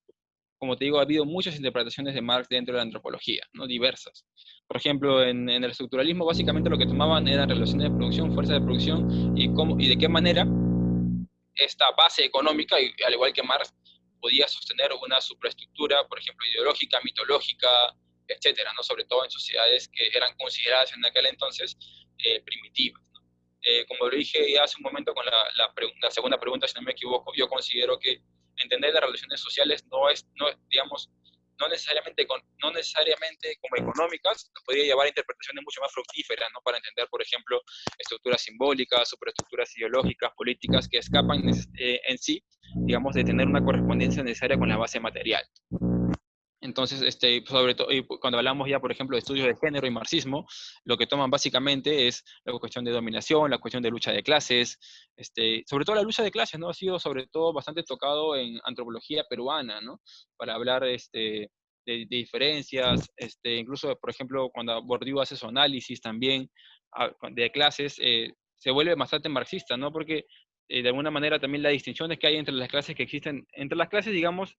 como te digo, ha habido muchas interpretaciones de Marx dentro de la antropología, ¿no? Diversas. Por ejemplo, en el estructuralismo básicamente lo que tomaban eran relaciones de producción, fuerzas de producción y de qué manera esta base económica, y, al igual que Marx, podía sostener una superestructura, por ejemplo, ideológica, mitológica, etcétera, ¿no? Sobre todo en sociedades que eran consideradas en aquel entonces primitivas. ¿No? Como lo dije ya hace un momento con la segunda pregunta, si no me equivoco, yo considero que entender las relaciones sociales digamos, no necesariamente como económicas, nos podría llevar a interpretaciones mucho más fructíferas, ¿no? Para entender, por ejemplo, estructuras simbólicas, superestructuras ideológicas, políticas que escapan en sí, digamos, de tener una correspondencia necesaria con la base material. Entonces, sobre todo, cuando hablamos ya, por ejemplo, de estudios de género y marxismo, lo que toman básicamente es la cuestión de dominación, la cuestión de lucha de clases, sobre todo la lucha de clases, ¿no? Ha sido sobre todo bastante tocado en antropología peruana, ¿no? Para hablar de diferencias, incluso, por ejemplo, cuando Bourdieu hace su análisis también de clases, se vuelve bastante marxista, ¿no? Porque de alguna manera también las distinciones que hay entre las clases que existen, entre las clases, digamos,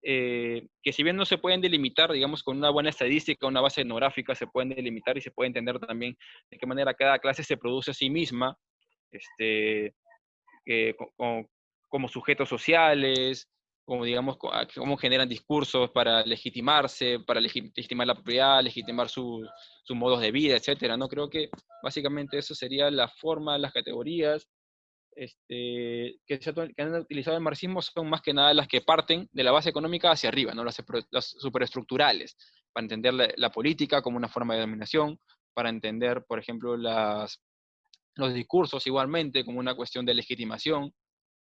que si bien no se pueden delimitar, digamos, con una buena estadística, una base etnográfica, se pueden delimitar y se puede entender también de qué manera cada clase se produce a sí misma, este, como sujetos sociales, como digamos, cómo generan discursos para legitimarse, para legitimar la propiedad, legitimar sus modos de vida, etcétera, ¿no? Creo que básicamente eso sería la forma, las categorías, que han utilizado el marxismo son más que nada las que parten de la base económica hacia arriba, ¿no? Las superestructurales, para entender la política como una forma de dominación, para entender, por ejemplo, los discursos igualmente como una cuestión de legitimación,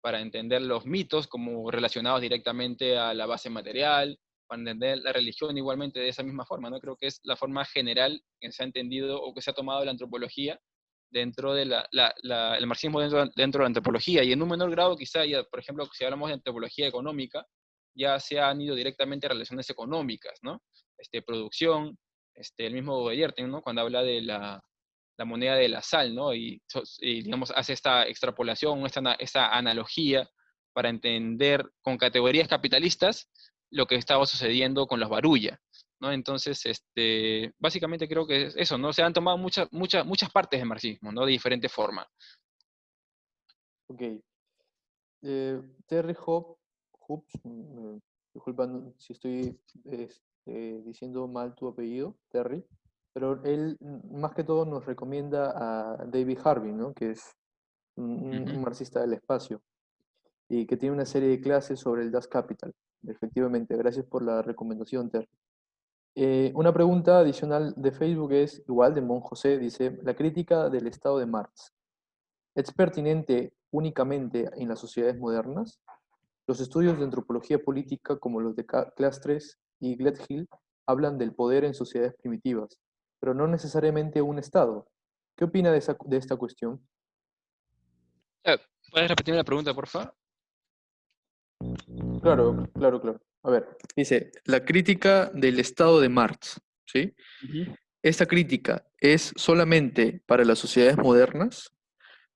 para entender los mitos como relacionados directamente a la base material, para entender la religión igualmente de esa misma forma, ¿no? Creo que es la forma general que se ha entendido o que se ha tomado la antropología dentro de el marxismo dentro de la antropología, y en un menor grado quizá, ya, por ejemplo, si hablamos de antropología económica, ya se han ido directamente a relaciones económicas, ¿no? Producción, el mismo Bayerten, ¿no? Cuando habla de la moneda de la sal, ¿no? Y, digamos, hace esta extrapolación, esta analogía para entender con categorías capitalistas lo que estaba sucediendo con los barullas, ¿no? Entonces, básicamente creo que es eso, ¿no? Se han tomado muchas partes del marxismo, ¿no? De diferente forma. Ok. Terry Hoops, disculpa si estoy diciendo mal tu apellido, Terry, pero él más que todo nos recomienda a David Harvey, ¿no? Que es un marxista del espacio y que tiene una serie de clases sobre el Das Kapital. Efectivamente, gracias por la recomendación, Terry. Una pregunta adicional de Facebook es, igual de Mon José, dice, la crítica del Estado de Marx, ¿es pertinente únicamente en las sociedades modernas? Los estudios de antropología política, como los de Clastres y Gledhill, hablan del poder en sociedades primitivas, pero no necesariamente un Estado. ¿Qué opina de esta cuestión? Eh, ¿Puedes repetirme la pregunta, por favor? Claro, claro, claro. A ver, dice, la crítica del Estado de Marx, ¿sí? Ujú. ¿Esta crítica es solamente para las sociedades modernas?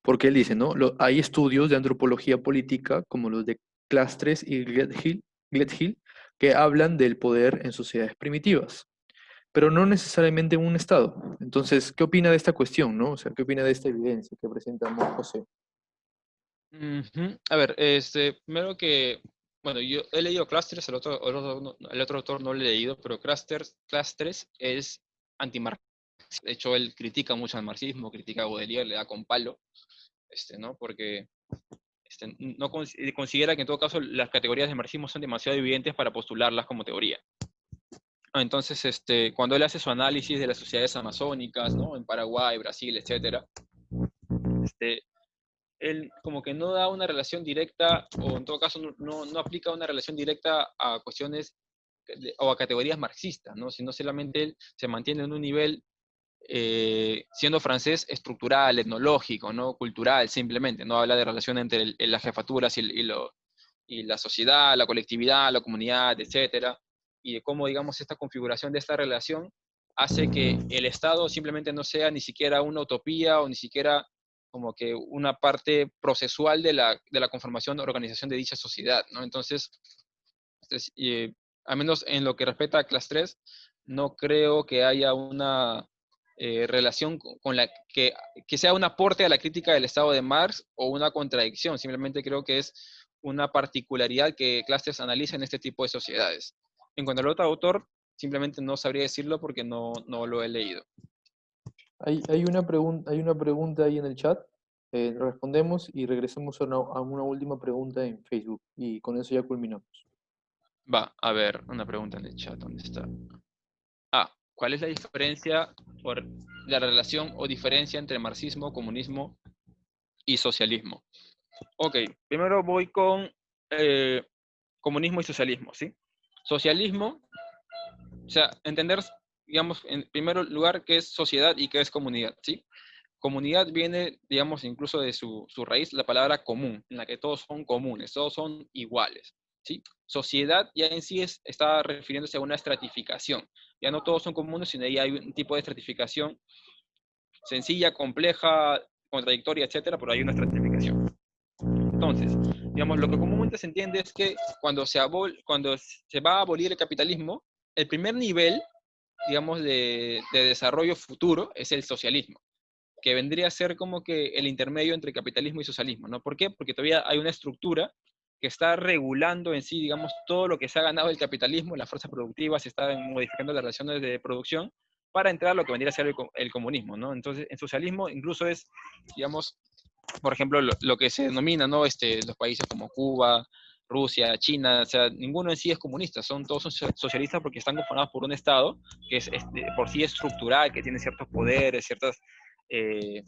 Porque él dice, ¿no? Hay estudios de antropología política, como los de Clastres y Gledhill, que hablan del poder en sociedades primitivas, pero no necesariamente en un Estado. Entonces, ¿qué opina de esta cuestión, no? O sea, ¿qué opina de esta evidencia que presenta José? Ujú. A ver, primero que, bueno, yo he leído Clastres, el otro autor no lo he leído, pero Clastres es antimarxista. De hecho, él critica mucho al marxismo, critica a Baudelaire, le da con palo, ¿no? Porque no considera que en todo caso las categorías de marxismo son demasiado evidentes para postularlas como teoría. Entonces, cuando él hace su análisis de las sociedades amazónicas, ¿no? En Paraguay, Brasil, etcétera, este, él como que no da una relación directa, o en todo caso no aplica una relación directa a cuestiones o a categorías marxistas, ¿no? Sino solamente él se mantiene en un nivel, siendo francés, estructural, etnológico, ¿no? Cultural, simplemente. No habla de relación entre las jefaturas y la sociedad, la colectividad, la comunidad, etcétera, y de cómo, digamos, esta configuración de esta relación hace que el Estado simplemente no sea ni siquiera una utopía o ni siquiera como que una parte procesual de la conformación o organización de dicha sociedad, ¿no? Entonces, al menos en lo que respecta a Class 3, no creo que haya una relación con la que sea un aporte a la crítica del Estado de Marx o una contradicción. Simplemente creo que es una particularidad que Clusters analiza en este tipo de sociedades. En cuanto al otro autor, simplemente no sabría decirlo porque no lo he leído. Hay una pregunta ahí en el chat. Respondemos y regresamos a una última pregunta en Facebook y con eso ya culminamos. Va, a ver, una pregunta en el chat, ¿dónde está? ¿Cuál es la diferencia por la relación o diferencia entre marxismo, comunismo y socialismo? Ok, primero voy con comunismo y socialismo, ¿sí? Socialismo, o sea, entender, digamos, en primer lugar, qué es sociedad y qué es comunidad, ¿sí? Comunidad viene, digamos, incluso de su raíz, la palabra común, en la que todos son comunes, todos son iguales, ¿sí? Sociedad ya en sí está refiriéndose a una estratificación. Ya no todos son comunes, sino ya hay un tipo de estratificación sencilla, compleja, contradictoria, etcétera, pero hay una estratificación. Entonces, digamos, lo que comúnmente se entiende es que cuando se va a abolir el capitalismo, el primer nivel, digamos, de desarrollo futuro es el socialismo, que vendría a ser como que el intermedio entre capitalismo y socialismo, ¿no? ¿Por qué? Porque todavía hay una estructura que está regulando en sí, digamos, todo lo que se ha ganado el capitalismo, las fuerzas productivas, se están modificando las relaciones de producción para entrar a lo que vendría a ser el comunismo, ¿no? Entonces, el socialismo incluso es, digamos, por ejemplo, lo que se denomina, ¿no? Los países como Cuba, Rusia, China, o sea, ninguno en sí es comunista, todos son socialistas porque están conformados por un Estado que es por sí estructural, que tiene ciertos poderes, ciertas eh,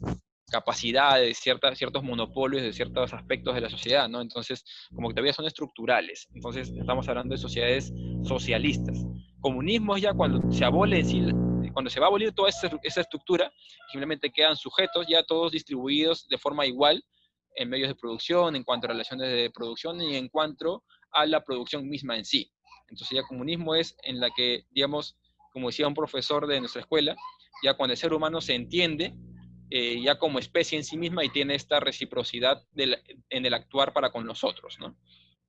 capacidades, ciertos monopolios de ciertos aspectos de la sociedad, ¿no? Entonces, como que todavía son estructurales. Entonces, estamos hablando de sociedades socialistas. Comunismo es ya cuando se abole en sí, cuando se va a abolir toda esa estructura, simplemente quedan sujetos ya todos distribuidos de forma igual en medios de producción, en cuanto a relaciones de producción y en cuanto a la producción misma en sí. Entonces ya comunismo es en la que, digamos, como decía un profesor de nuestra escuela, ya cuando el ser humano se entiende ya como especie en sí misma y tiene esta reciprocidad en el actuar para con los otros, ¿no?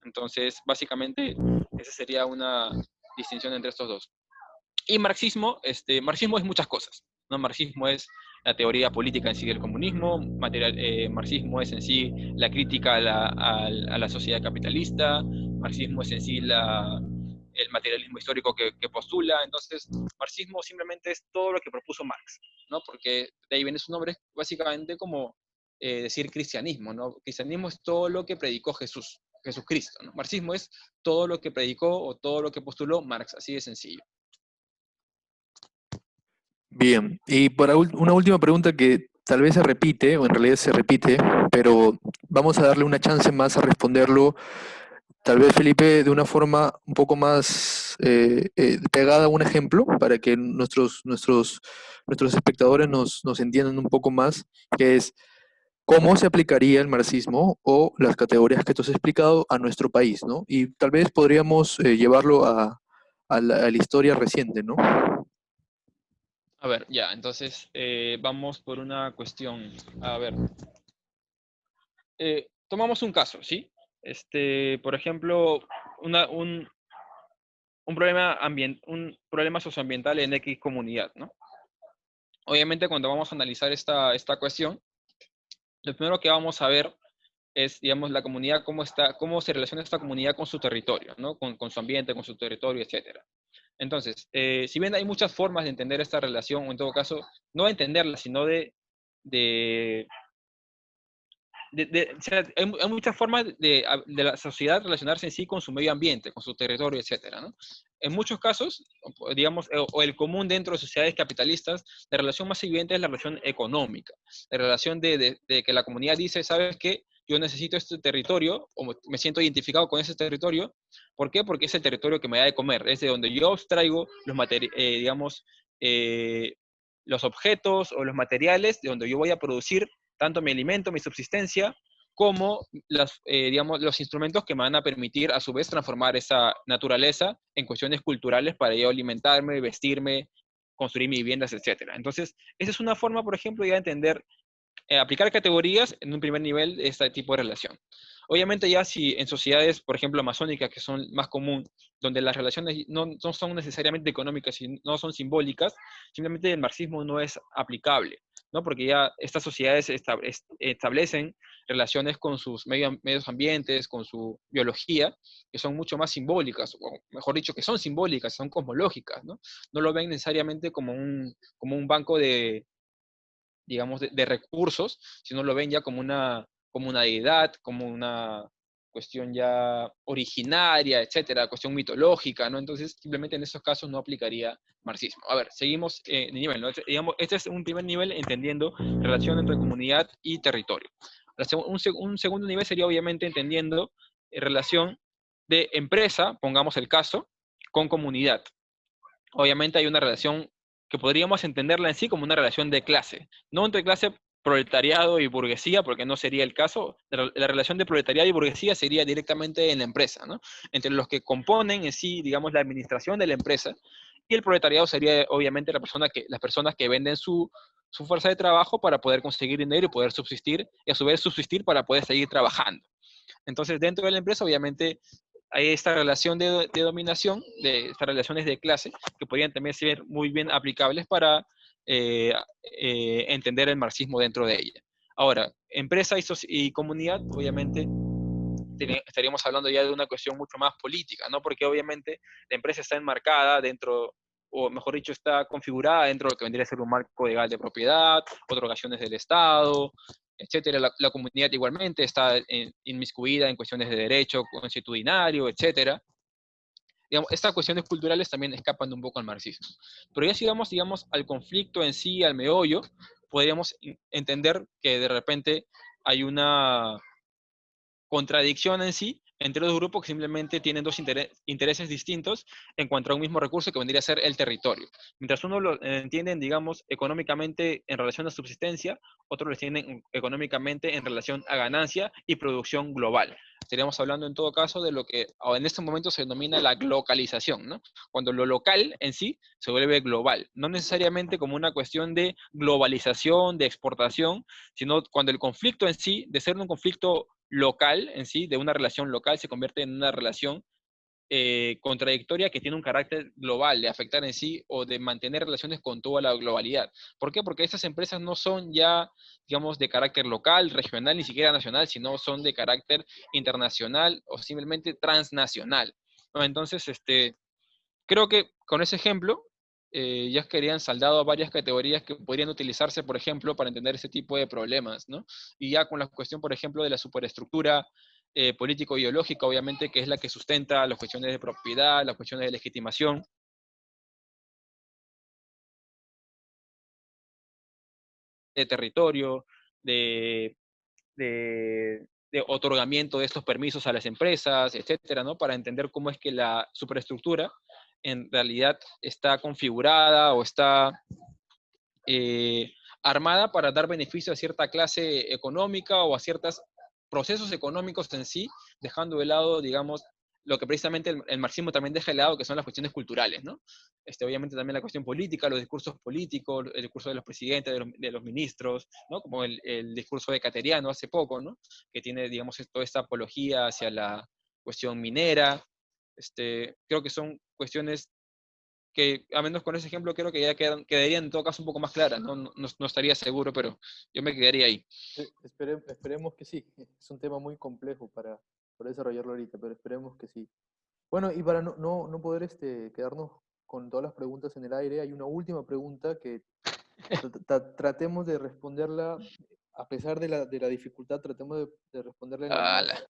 Entonces, básicamente, esa sería una distinción entre estos dos. Y marxismo, marxismo es muchas cosas, ¿no? Marxismo es la teoría política en sí del comunismo, marxismo es en sí la crítica a la sociedad capitalista, marxismo es en sí el materialismo histórico que postula, entonces marxismo simplemente es todo lo que propuso Marx, ¿no? Porque de ahí viene su nombre, básicamente como decir cristianismo, ¿no? Cristianismo es todo lo que predicó Jesús, Jesucristo, ¿no? Marxismo es todo lo que predicó o todo lo que postuló Marx, así de sencillo. Bien, y para una última pregunta que tal vez se repite, o en realidad se repite, pero vamos a darle una chance más a responderlo, tal vez Felipe, de una forma un poco más pegada a un ejemplo, para que nuestros espectadores nos entiendan un poco más, que es cómo se aplicaría el marxismo o las categorías que tú has explicado a nuestro país, ¿no? Y tal vez podríamos llevarlo a la historia reciente, ¿no? A ver, ya, entonces vamos por una cuestión. A ver, tomamos un caso, ¿sí? Por ejemplo, una- un, un problema socioambiental en X comunidad, ¿no? Obviamente, cuando vamos a analizar esta cuestión, lo primero que vamos a ver es, digamos, la comunidad, cómo se relaciona esta comunidad con su territorio, ¿no? Con su ambiente, con su territorio, etcétera. Entonces, si bien hay muchas formas de entender esta relación, o en todo caso, no de entenderla, sino de o sea, hay muchas formas de la sociedad relacionarse en sí con su medio ambiente, con su territorio, etcétera, ¿no? En muchos casos, digamos, o el común dentro de sociedades capitalistas, la relación más evidente es la relación económica, la relación de que la comunidad dice, ¿sabes qué? Yo necesito este territorio, o me siento identificado con ese territorio. ¿Por qué? Porque es el territorio que me da de comer, es de donde yo extraigo digamos, eh, los objetos o los materiales de donde yo voy a producir tanto mi alimento, mi subsistencia, como digamos, los instrumentos que me van a permitir a su vez transformar esa naturaleza en cuestiones culturales para yo alimentarme, vestirme, construir mis viviendas, etcétera. Entonces, esa es una forma, por ejemplo, ya de entender aplicar categorías en un primer nivel de este tipo de relación. Obviamente ya si en sociedades, por ejemplo, amazónicas, que son más común, donde las relaciones no son necesariamente económicas y no son simbólicas, simplemente el marxismo no es aplicable, ¿no? Porque ya estas sociedades establecen relaciones con sus medios ambientes, con su biología, que son mucho más simbólicas, o mejor dicho, que son simbólicas, son cosmológicas, ¿no? No lo ven necesariamente como un banco digamos, de recursos, sino lo ven ya como una deidad, como una cuestión ya originaria, etcétera, cuestión mitológica, ¿no? Entonces, simplemente en esos casos no aplicaría marxismo. A ver, seguimos de nivel, ¿no? Digamos, este es un primer nivel entendiendo relación entre comunidad y territorio. Un segundo nivel sería obviamente entendiendo relación de empresa, pongamos el caso, con comunidad. Obviamente hay una relación que podríamos entenderla en sí como una relación de clase, no entre clase proletariado y burguesía, porque no sería el caso. La relación de proletariado y burguesía sería directamente en la empresa, ¿no? Entre los que componen en sí, digamos, la administración de la empresa, y el proletariado sería obviamente las personas que venden su fuerza de trabajo para poder conseguir dinero y poder subsistir, y a su vez subsistir para poder seguir trabajando. Entonces, dentro de la empresa, obviamente, hay esta relación de dominación, de estas relaciones de clase, que podrían también ser muy bien aplicables para entender el marxismo dentro de ella. Ahora, empresa y comunidad, obviamente, estaríamos hablando ya de una cuestión mucho más política, ¿no? Porque obviamente la empresa está enmarcada dentro, o mejor dicho, está configurada dentro de lo que vendría a ser un marco legal de propiedad, otorgaciones del Estado, etcétera. La comunidad igualmente está inmiscuida en cuestiones de derecho constitucionario, etcétera. Digamos, estas cuestiones culturales también escapan un poco al marxismo. Pero ya si vamos, digamos, al conflicto en sí, al meollo, podríamos entender que de repente hay una contradicción en sí entre dos grupos que simplemente tienen dos intereses distintos en cuanto a un mismo recurso que vendría a ser el territorio. Mientras uno lo entienden, digamos, económicamente en relación a subsistencia, otros lo entienden económicamente en relación a ganancia y producción global. Estaríamos hablando en todo caso de lo que en este momento se denomina la globalización, ¿no? Cuando lo local en sí se vuelve global, no necesariamente como una cuestión de globalización, de exportación, sino cuando el conflicto en sí, de ser un conflicto local en sí, de una relación local, se convierte en una relación contradictoria que tiene un carácter global, de afectar en sí o de mantener relaciones con toda la globalidad. ¿Por qué? Porque estas empresas no son ya, digamos, de carácter local, regional, ni siquiera nacional, sino son de carácter internacional o simplemente transnacional, ¿no? Entonces, creo que con ese ejemplo ya querían saldado varias categorías que podrían utilizarse, por ejemplo, para entender ese tipo de problemas, ¿no? Y ya con la cuestión, por ejemplo, de la superestructura político-ideológica, obviamente, que es la que sustenta las cuestiones de propiedad, las cuestiones de legitimación, de territorio, de, de otorgamiento de estos permisos a las empresas, etcétera, ¿no? Para entender cómo es que la superestructura en realidad está configurada o está armada para dar beneficio a cierta clase económica o a ciertos procesos económicos en sí, dejando de lado, digamos, lo que precisamente el marxismo también deja de lado, que son las cuestiones culturales, ¿no? Obviamente también la cuestión política, los discursos políticos, el discurso de los presidentes, de los ministros, ¿no? Como el discurso de Cateriano hace poco, ¿no? Que tiene, digamos, toda esta apología hacia la cuestión minera. Creo que son cuestiones que, a menos con ese ejemplo, creo que ya quedarían en todo caso un poco más claras, ¿no? No estaría seguro, pero yo me quedaría ahí. Esperemos que sí. Es un tema muy complejo para desarrollarlo ahorita, pero esperemos que sí. Bueno, y para no poder quedarnos con todas las preguntas en el aire, hay una última pregunta que tratemos de responderla, a pesar de la dificultad, tratemos de responderla ¡Hala!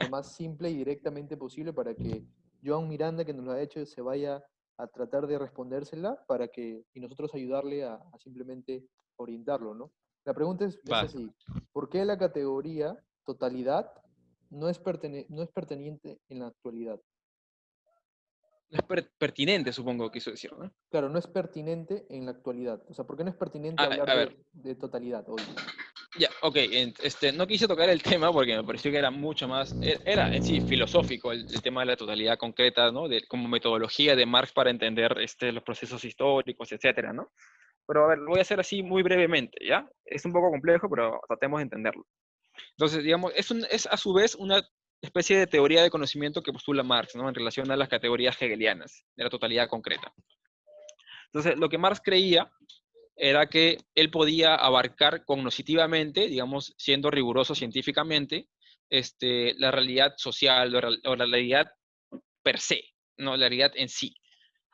lo más simple y directamente posible para que Joan Miranda, que nos lo ha hecho, se vaya a tratar de respondérsela y nosotros ayudarle a simplemente orientarlo, ¿no? La pregunta es Va. así: ¿por qué la categoría totalidad no es pertinente en la actualidad? No es pertinente, supongo, quiso decir, ¿no? Claro, no es pertinente en la actualidad. O sea, ¿por qué no es pertinente hablar A ver, de totalidad hoy? ya, ok, no quise tocar el tema porque me pareció que era mucho más, era en sí filosófico el tema de la totalidad concreta, ¿no? Como metodología de Marx para entender los procesos históricos, etcétera, ¿no? Pero a ver, lo voy a hacer así muy brevemente, ¿ya? Es un poco complejo, pero tratemos de entenderlo. Entonces, digamos, es a su vez una especie de teoría de conocimiento que postula Marx, ¿no? En relación a las categorías hegelianas de la totalidad concreta. Entonces, lo que Marx creía era que él podía abarcar cognitivamente, digamos, siendo riguroso científicamente, la realidad social o la realidad per se, no la realidad en sí.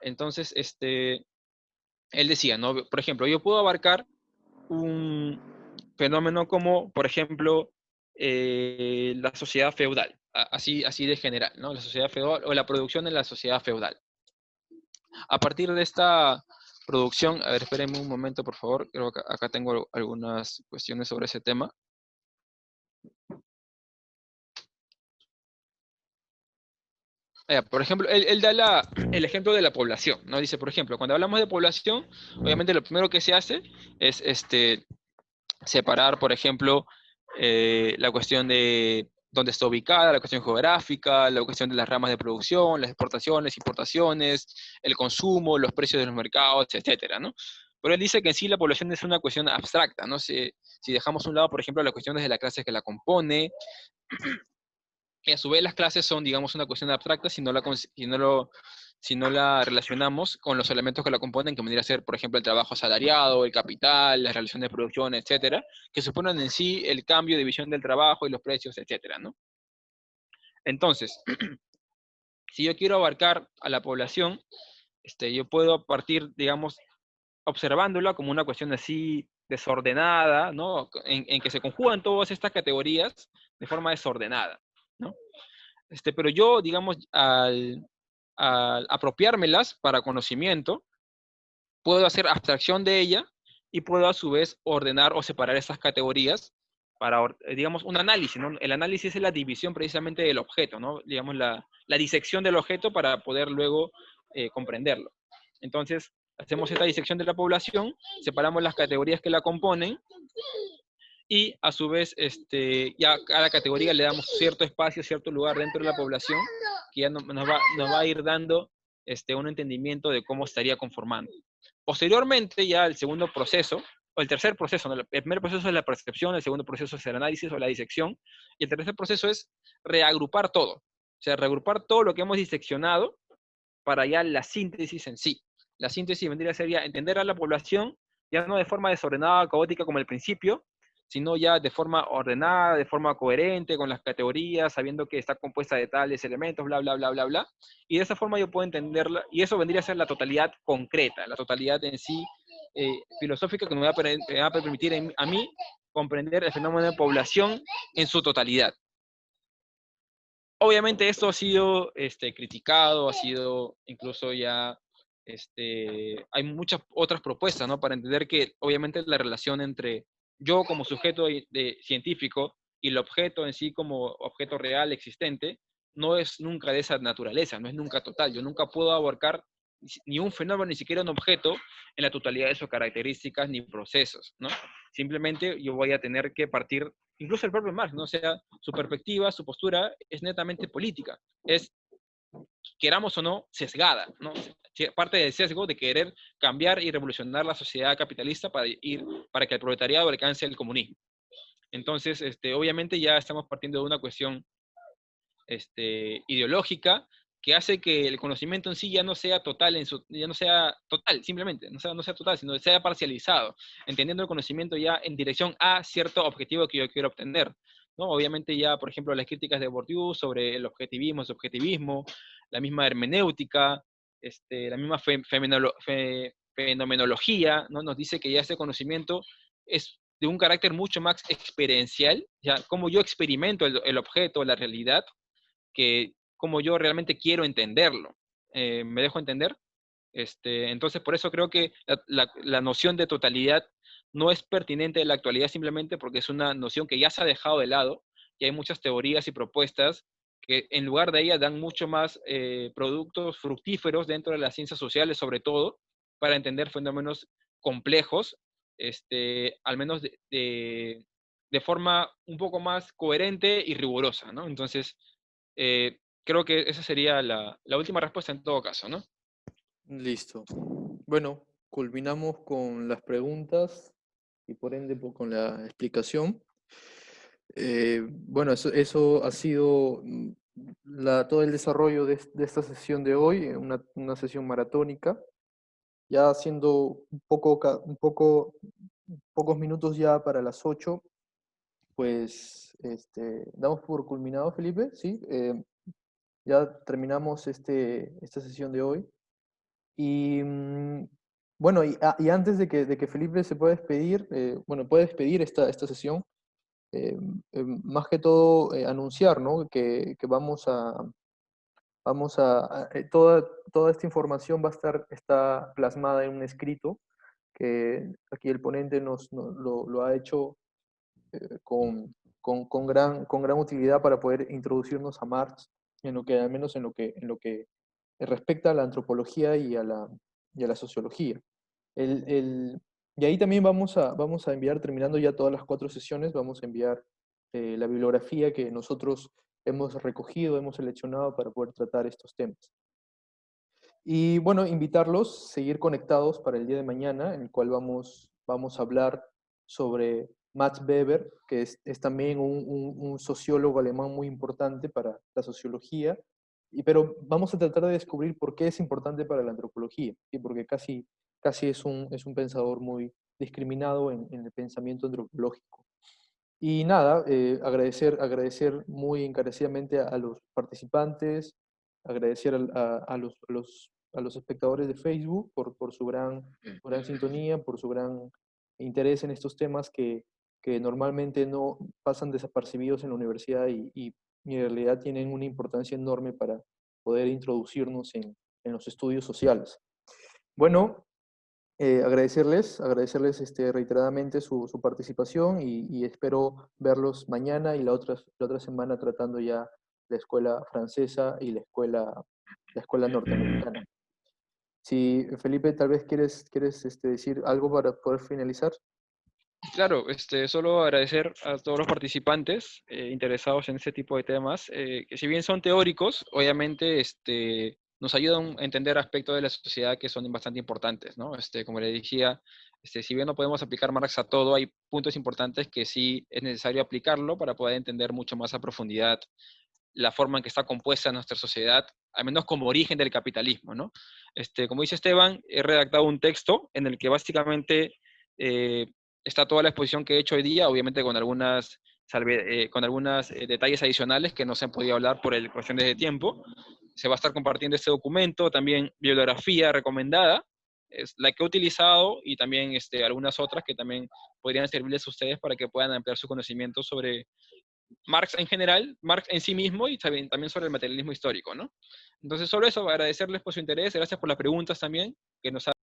Entonces, él decía, ¿no? Por ejemplo, yo puedo abarcar un fenómeno como, por ejemplo, la sociedad feudal, así de general, ¿no? La sociedad feudal o la producción en la sociedad feudal. A partir de esta producción, a ver, espérenme un momento, por favor, creo que acá tengo algunas cuestiones sobre ese tema. Por ejemplo, él da el ejemplo de la población, ¿no? Dice, por ejemplo, cuando hablamos de población, obviamente lo primero que se hace es separar, por ejemplo, la cuestión de dónde está ubicada, la cuestión geográfica, la cuestión de las ramas de producción, las exportaciones, importaciones, el consumo, los precios de los mercados, etcétera, ¿no? Pero él dice que en sí la población es una cuestión abstracta, ¿no? Si dejamos a un lado, por ejemplo, las cuestiones de la clase que la compone, y a su vez las clases son, digamos, una cuestión abstracta si no la relacionamos con los elementos que la componen, que vendría a ser, por ejemplo, el trabajo asalariado, el capital, las relaciones de producción, etcétera, que suponen en sí el cambio de visión del trabajo y los precios, etcétera, ¿no? Entonces, si yo quiero abarcar a la población, yo puedo partir, digamos, observándola como una cuestión así desordenada, ¿no? En que se conjugan todas estas categorías de forma desordenada, ¿no? Pero yo, digamos, al apropiármelas para conocimiento, puedo hacer abstracción de ella y puedo a su vez ordenar o separar estas categorías para, digamos, un análisis, ¿no? El análisis es la división precisamente del objeto, ¿no? Digamos, la disección del objeto para poder luego comprenderlo. Entonces, hacemos esta disección de la población, separamos las categorías que la componen y a su vez ya a cada categoría le damos cierto espacio, cierto lugar dentro de la población que ya nos va a ir dando un entendimiento de cómo estaría conformando. Posteriormente, ya el segundo proceso, o el tercer proceso, ¿no? El primer proceso es la percepción, el segundo proceso es el análisis o la disección, y el tercer proceso es reagrupar todo. O sea, reagrupar todo lo que hemos diseccionado para ya la síntesis en sí. La síntesis vendría a ser ya entender a la población, ya no de forma desordenada, caótica como al principio, sino ya de forma ordenada, de forma coherente, con las categorías, sabiendo que está compuesta de tales elementos, bla, bla, bla, bla, bla. Y de esa forma yo puedo entenderla, y eso vendría a ser la totalidad concreta, la totalidad en sí filosófica que me va a permitir a mí comprender el fenómeno de población en su totalidad. Obviamente esto ha sido criticado, ha sido incluso ya, hay muchas otras propuestas, ¿no? Para entender que obviamente la relación entre yo como sujeto científico y el objeto en sí como objeto real existente no es nunca de esa naturaleza, no es nunca total. Yo nunca puedo abarcar ni un fenómeno, ni siquiera un objeto en la totalidad de sus características ni procesos, ¿no? Simplemente yo voy a tener que partir, incluso el propio Marx, ¿no? O sea, su perspectiva, su postura es netamente política, es, queramos o no, sesgada, ¿no? Parte del sesgo de querer cambiar y revolucionar la sociedad capitalista para que el proletariado alcance el comunismo. Entonces, obviamente ya estamos partiendo de una cuestión ideológica que hace que el conocimiento en sí ya no sea total, ya no sea total, simplemente, no sea total, sino que sea parcializado, entendiendo el conocimiento ya en dirección a cierto objetivo que yo quiero obtener, ¿no? Obviamente ya, por ejemplo, las críticas de Bourdieu sobre el objetivismo, subjetivismo, la misma hermenéutica, la misma fenomenología, ¿no? Nos dice que ya este conocimiento es de un carácter mucho más experiencial, ya como yo experimento el objeto, la realidad, que como yo realmente quiero entenderlo. ¿Me dejo entender? Entonces, por eso creo que la noción de totalidad no es pertinente en la actualidad simplemente porque es una noción que ya se ha dejado de lado y hay muchas teorías y propuestas que en lugar de ella dan mucho más productos fructíferos dentro de las ciencias sociales, sobre todo, para entender fenómenos complejos, al menos de forma un poco más coherente y rigurosa, ¿no? Entonces, creo que esa sería la última respuesta en todo caso, ¿no? Listo. Bueno, culminamos con las preguntas y por ende con la explicación. Bueno, eso ha sido todo el desarrollo de esta sesión de hoy, una sesión maratónica, ya siendo pocos minutos ya para las 8, pues damos por culminado, Felipe, ¿sí? Ya terminamos esta sesión de hoy. Y bueno, y antes de que Felipe se pueda despedir, bueno, puede despedir esta sesión, más que todo anunciar, ¿no? Que toda esta información está plasmada en un escrito que aquí el ponente lo ha hecho con gran utilidad para poder introducirnos a Marx, al menos en lo que respecta a la antropología y a la sociología. El, el- y ahí también vamos a enviar, terminando ya todas las 4 sesiones, vamos a enviar la bibliografía que nosotros hemos recogido, hemos seleccionado para poder tratar estos temas. Y bueno, invitarlos, seguir conectados para el día de mañana, en el cual vamos a hablar sobre Max Weber, que es también un sociólogo alemán muy importante para la sociología, pero vamos a tratar de descubrir por qué es importante para la antropología, ¿sí? Porque casi es un pensador muy discriminado en el pensamiento antropológico. Y nada, agradecer muy encarecidamente a los participantes, agradecer a los espectadores de Facebook por su gran sintonía, por su gran interés en estos temas que normalmente no pasan desapercibidos en la universidad y en realidad tienen una importancia enorme para poder introducirnos en los estudios sociales. Bueno, agradecerles reiteradamente su participación y espero verlos mañana y la otra semana tratando ya la escuela francesa y la escuela norteamericana. Si, Felipe, tal vez quieres decir algo para poder finalizar. Claro, solo agradecer a todos los participantes interesados en este tipo de temas, que si bien son teóricos, obviamente nos ayudan a entender aspectos de la sociedad que son bastante importantes, ¿no? Como le decía, si bien no podemos aplicar Marx a todo, hay puntos importantes que sí es necesario aplicarlo para poder entender mucho más a profundidad la forma en que está compuesta nuestra sociedad, al menos como origen del capitalismo, ¿no? Como dice Esteban, he redactado un texto en el que básicamente eh, está toda la exposición que he hecho hoy día, obviamente con algunos detalles adicionales que no se han podido hablar por cuestiones de tiempo. Se va a estar compartiendo este documento, también bibliografía recomendada, es la que he utilizado y también algunas otras que también podrían servirles a ustedes para que puedan ampliar su conocimiento sobre Marx en general, Marx en sí mismo y también sobre el materialismo histórico, ¿no? Entonces, solo eso, agradecerles por su interés, gracias por las preguntas también que nos